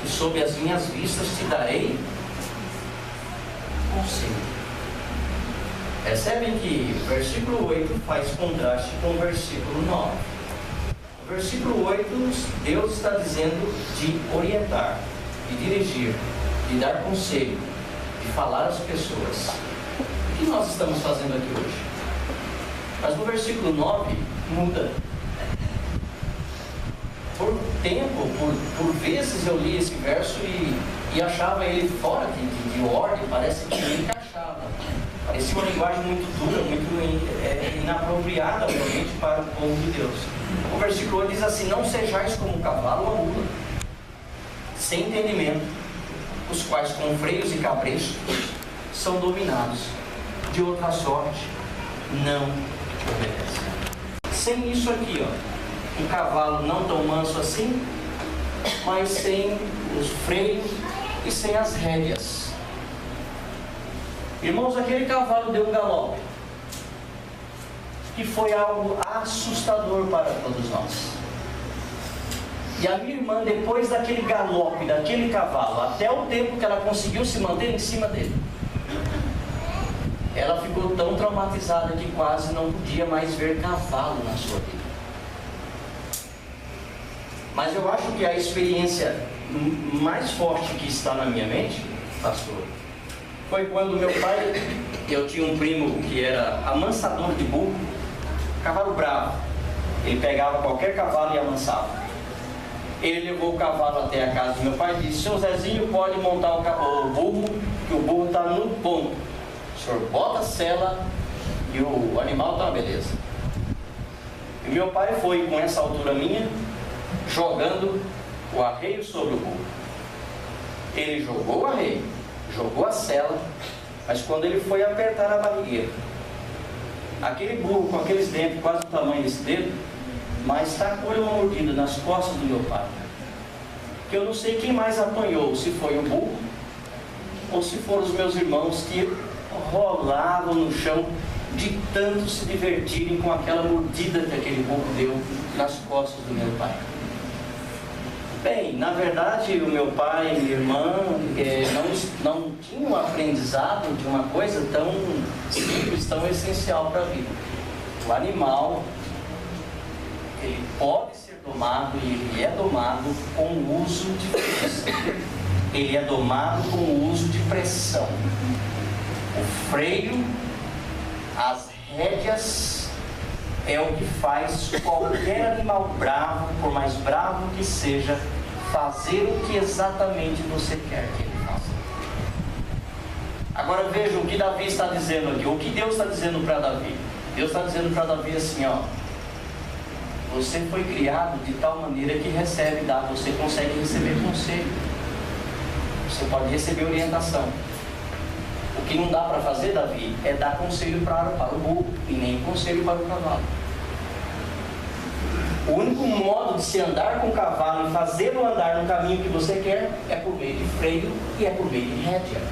S2: e sob as minhas vistas te darei conselho. Percebem que o versículo 8 faz contraste com o versículo 9. No versículo 8, Deus está dizendo de orientar, de dirigir, de dar conselho, de falar às pessoas. O que nós estamos fazendo aqui hoje? Mas no versículo 9 muda. Por tempo, por vezes eu li esse verso e achava ele fora de ordem, parece que ele encaixava. Parecia uma linguagem muito dura, muito inapropriada realmente para o povo de Deus. O versículo 8 diz assim: não sejais como um cavalo ou mula, sem entendimento, os quais com freios e cabrestos são dominados, de outra sorte não obedecem. Sem isso aqui, um cavalo não tão manso assim, mas sem os freios e sem as rédeas. Irmãos, aquele cavalo deu um galope, que foi algo assustador para todos nós. E a minha irmã, depois daquele galope, daquele cavalo, até o tempo que ela conseguiu se manter em cima dele, ela ficou tão traumatizada que quase não podia mais ver cavalo na sua vida. Mas eu acho que a experiência mais forte que está na minha mente, pastor, foi quando meu pai, eu tinha um primo que era amansador de burro, cavalo bravo. Ele pegava qualquer cavalo e amansava. Ele levou o cavalo até a casa do meu pai e disse: seu Zezinho pode montar o burro, que o burro está no ponto. O senhor bota a sela e o animal está uma beleza. E meu pai foi com essa altura minha, jogando o arreio sobre o burro. Ele jogou a rede, jogou a sela, mas quando ele foi apertar a barrigueira, aquele burro com aqueles dentes quase do tamanho desse dedo, mas tacou-lhe uma mordida nas costas do meu pai, que eu não sei quem mais apanhou, se foi o burro ou se foram os meus irmãos, que rolavam no chão de tanto se divertirem com aquela mordida que aquele burro deu nas costas do meu pai. Bem, na verdade, o meu pai e minha irmã não tinham um aprendizado de uma coisa tão simples, tão essencial para a vida. O animal, ele pode ser domado e ele é domado com o uso de força. Ele é domado com o uso de pressão. O freio, as rédeas, é o que faz qualquer animal bravo, por mais bravo que seja, fazer o que exatamente você quer que ele faça. Agora vejam o que Davi está dizendo aqui, o que Deus está dizendo para Davi. Deus está dizendo para Davi assim, ó: você foi criado de tal maneira que você consegue receber conselho, você pode receber orientação. O que não dá para fazer, Davi, é dar conselho para o burro e nem conselho para o cavalo. O único modo de se andar com o cavalo e fazê-lo andar no caminho que você quer é por meio de freio e é por meio de rédea.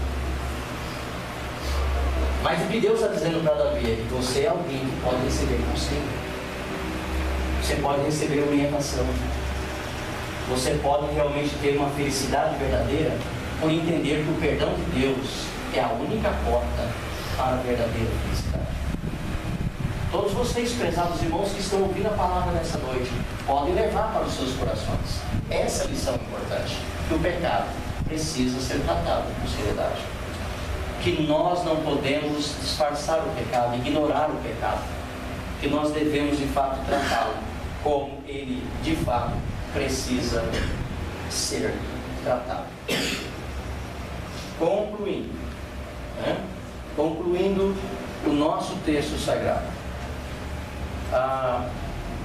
S2: Mas o que Deus está dizendo para Davi é que você é alguém que pode receber conselho. Você pode receber orientação. Você pode realmente ter uma felicidade verdadeira por entender que o perdão de Deus é a única porta para a verdadeira felicidade. Todos vocês, prezados irmãos que estão ouvindo a palavra nessa noite, podem levar para os seus corações essa lição importante, que o pecado precisa ser tratado com seriedade, que nós não podemos disfarçar o pecado, ignorar o pecado, que nós devemos de fato tratá-lo como ele de fato precisa ser tratado. Concluindo o nosso texto sagrado,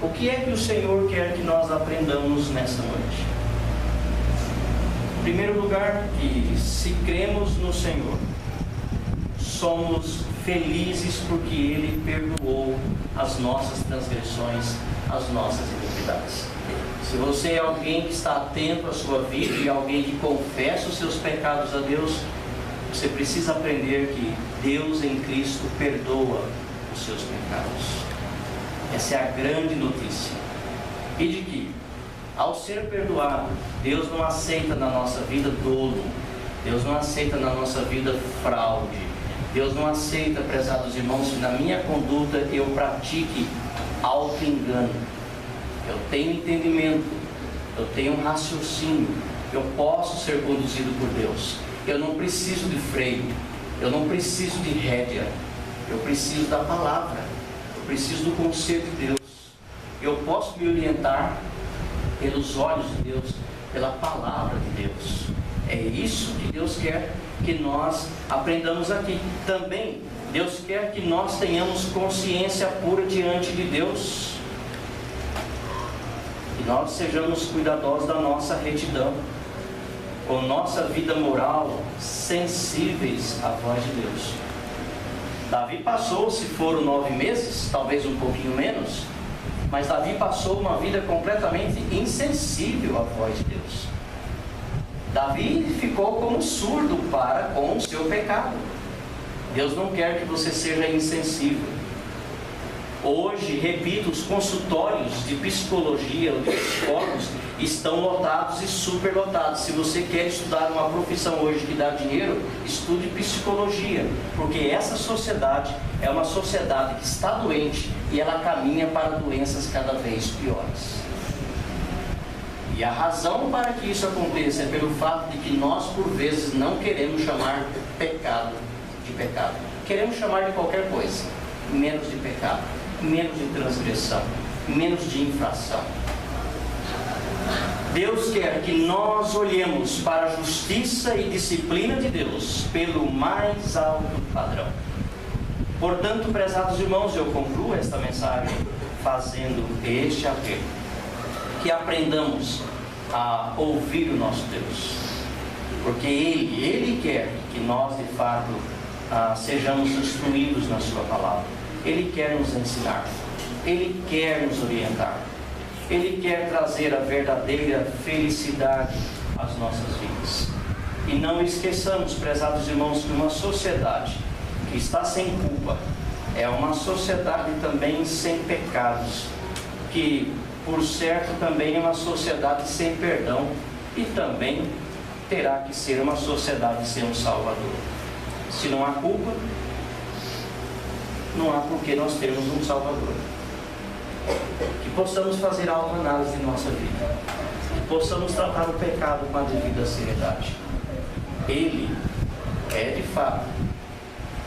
S2: o que é que o Senhor quer que nós aprendamos nesta noite? Em primeiro lugar, que se cremos no Senhor, somos felizes porque Ele perdoou as nossas transgressões, as nossas iniquidades. Se você é alguém que está atento à sua vida e alguém que confessa os seus pecados a Deus, você precisa aprender que Deus em Cristo perdoa os seus pecados. Essa é a grande notícia. E de que, ao ser perdoado, Deus não aceita na nossa vida dolo, Deus não aceita na nossa vida fraude, Deus não aceita, prezados irmãos, que na minha conduta eu pratique auto-engano. Eu tenho entendimento, eu tenho um raciocínio, eu posso ser conduzido por Deus. Eu não preciso de freio, eu não preciso de rédea, eu preciso da palavra, eu preciso do conselho de Deus. Eu posso me orientar pelos olhos de Deus, pela palavra de Deus. É isso que Deus quer que nós aprendamos aqui. Também Deus quer que nós tenhamos consciência pura diante de Deus, que nós sejamos cuidadosos da nossa retidão, com nossa vida moral sensíveis à voz de Deus. Davi passou, se foram 9 meses, talvez um pouquinho menos, mas Davi passou uma vida completamente insensível à voz de Deus. Davi ficou como surdo para com o seu pecado. Deus não quer que você seja insensível. Hoje, repito, os consultórios de psicologia, de psicólogos, estão lotados e superlotados. Se você quer estudar uma profissão hoje que dá dinheiro, estude psicologia, porque essa sociedade é uma sociedade que está doente e ela caminha para doenças cada vez piores. E a razão para que isso aconteça é pelo fato de que nós, por vezes, não queremos chamar pecado de pecado. Queremos chamar de qualquer coisa, menos de pecado, menos de transgressão, menos de infração. Deus quer que nós olhemos para a justiça e disciplina de Deus pelo mais alto padrão. Portanto, prezados irmãos, eu concluo esta mensagem fazendo este apelo: que aprendamos a ouvir o nosso Deus. porque Ele quer que nós, de fato, sejamos instruídos na sua palavra. Ele quer nos ensinar, Ele quer nos orientar, Ele quer trazer a verdadeira felicidade às nossas vidas. E não esqueçamos, prezados irmãos, que uma sociedade que está sem culpa é uma sociedade também sem pecados, que por certo também é uma sociedade sem perdão, e também terá que ser uma sociedade sem um Salvador. Se não há culpa, não há por que nós termos um Salvador. Que possamos fazer autoanálise de nossa vida, que possamos tratar o pecado com a devida seriedade. Ele é de fato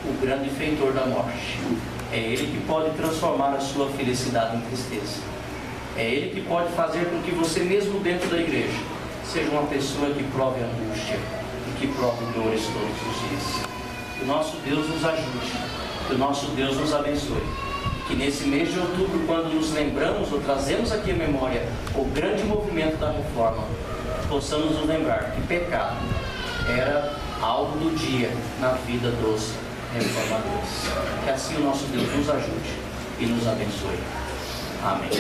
S2: o grande feitor da morte. É Ele que pode transformar a sua felicidade em tristeza. É Ele que pode fazer com que você, mesmo dentro da igreja, seja uma pessoa que prove angústia e que prove dores todos os dias. Que o nosso Deus nos ajude, que o nosso Deus nos abençoe. Que nesse mês de outubro, quando nos lembramos ou trazemos aqui à memória o grande movimento da reforma, possamos nos lembrar que pecado era algo do dia na vida dos reformadores. Que assim o nosso Deus nos ajude e nos abençoe. Amém.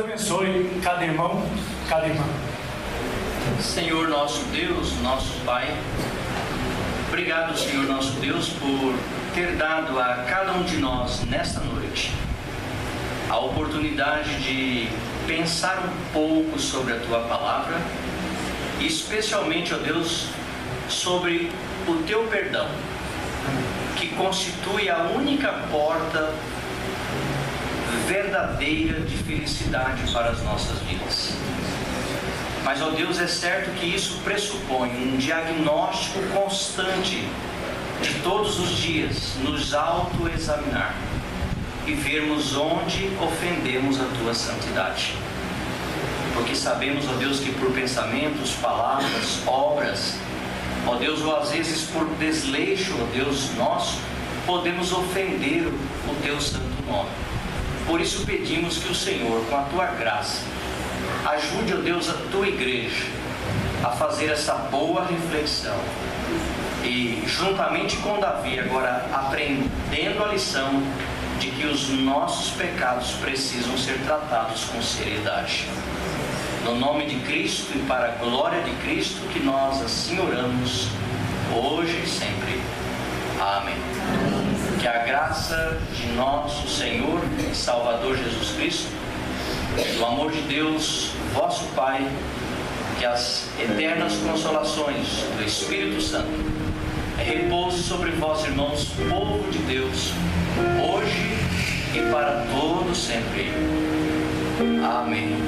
S1: abençoe cada irmão, cada irmã.
S2: Senhor nosso Deus, nosso Pai, obrigado, Senhor nosso Deus, por ter dado a cada um de nós, nesta noite, a oportunidade de pensar um pouco sobre a Tua Palavra, e especialmente, ó Deus, sobre o Teu perdão, que constitui a única porta verdadeira de felicidade para as nossas vidas. Mas, ó Deus, é certo que isso pressupõe um diagnóstico constante de todos os dias, nos autoexaminar e vermos onde ofendemos a Tua santidade. Porque sabemos, ó Deus, que por pensamentos, palavras, obras, ó Deus, ou às vezes por desleixo, ó Deus nosso, podemos ofender o Teu santo nome. Por isso pedimos que o Senhor, com a Tua graça, ajude, ó Deus, a Tua igreja a fazer essa boa reflexão e, juntamente com Davi, agora aprendendo a lição de que os nossos pecados precisam ser tratados com seriedade. No nome de Cristo e para a glória de Cristo que nós assim oramos, hoje e sempre. Amém. Que a graça de nosso Senhor e Salvador Jesus Cristo, do amor de Deus, vosso Pai, que as eternas consolações do Espírito Santo repouse sobre vós, irmãos, povo de Deus, hoje e para todo sempre. Amém.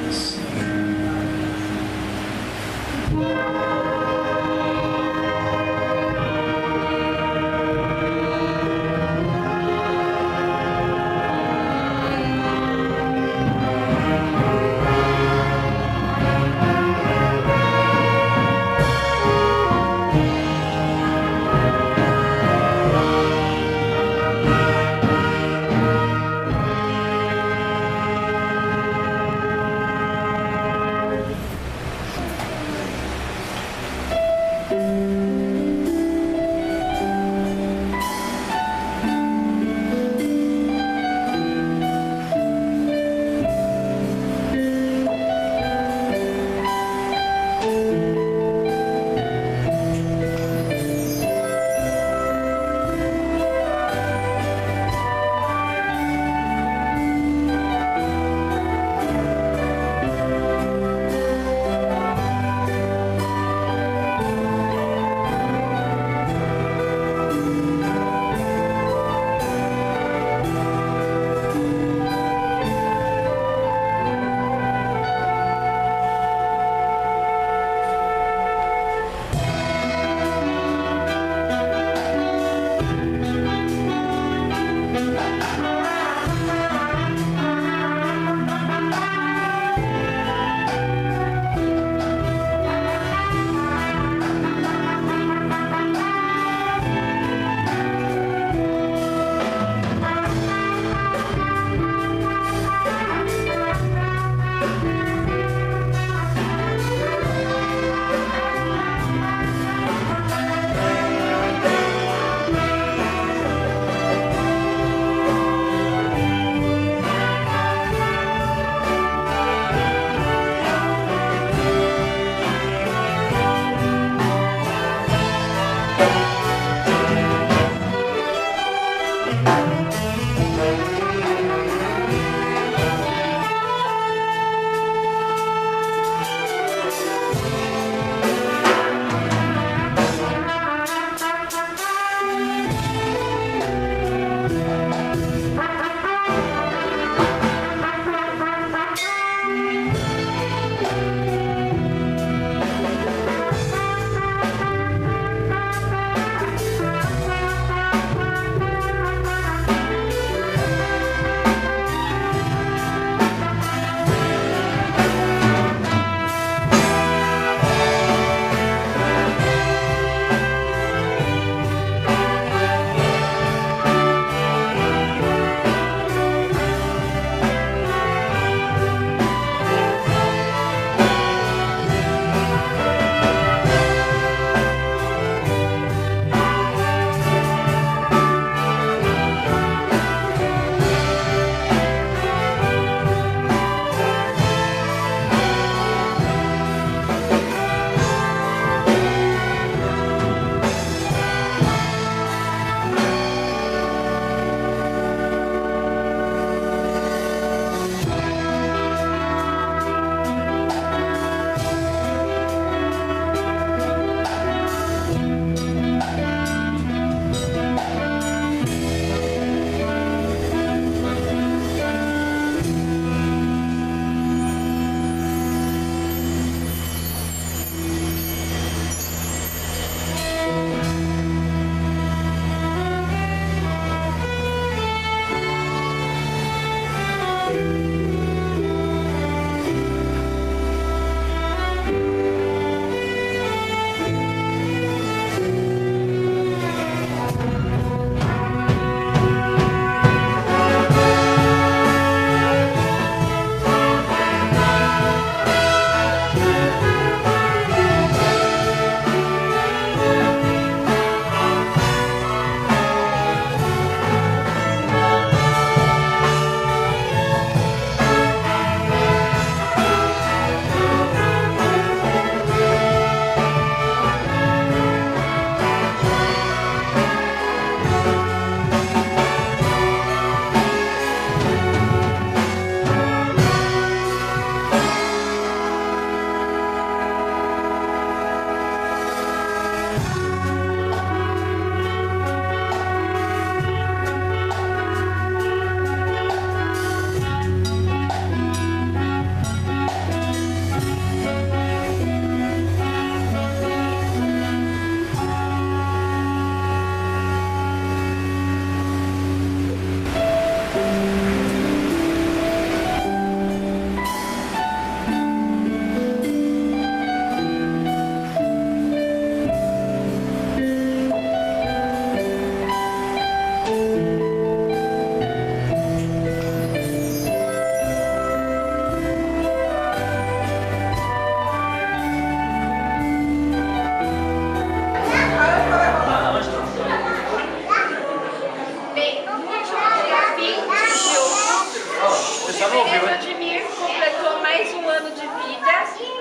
S3: Tereza Odmir completou mais um ano de vida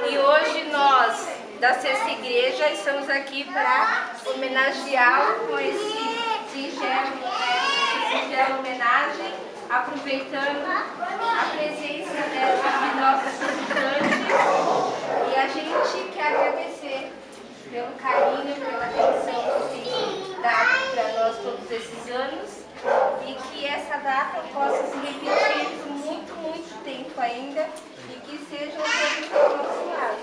S3: e hoje nós, da Sexta Igreja, estamos aqui para homenageá-lo com esse singela homenagem, aproveitando a presença de nossa visitante, e a gente quer agradecer pelo carinho, pela atenção que tem dado para nós todos esses anos, e que essa data possa se repetir por muito, muito tempo ainda, e que seja um ano aproximado.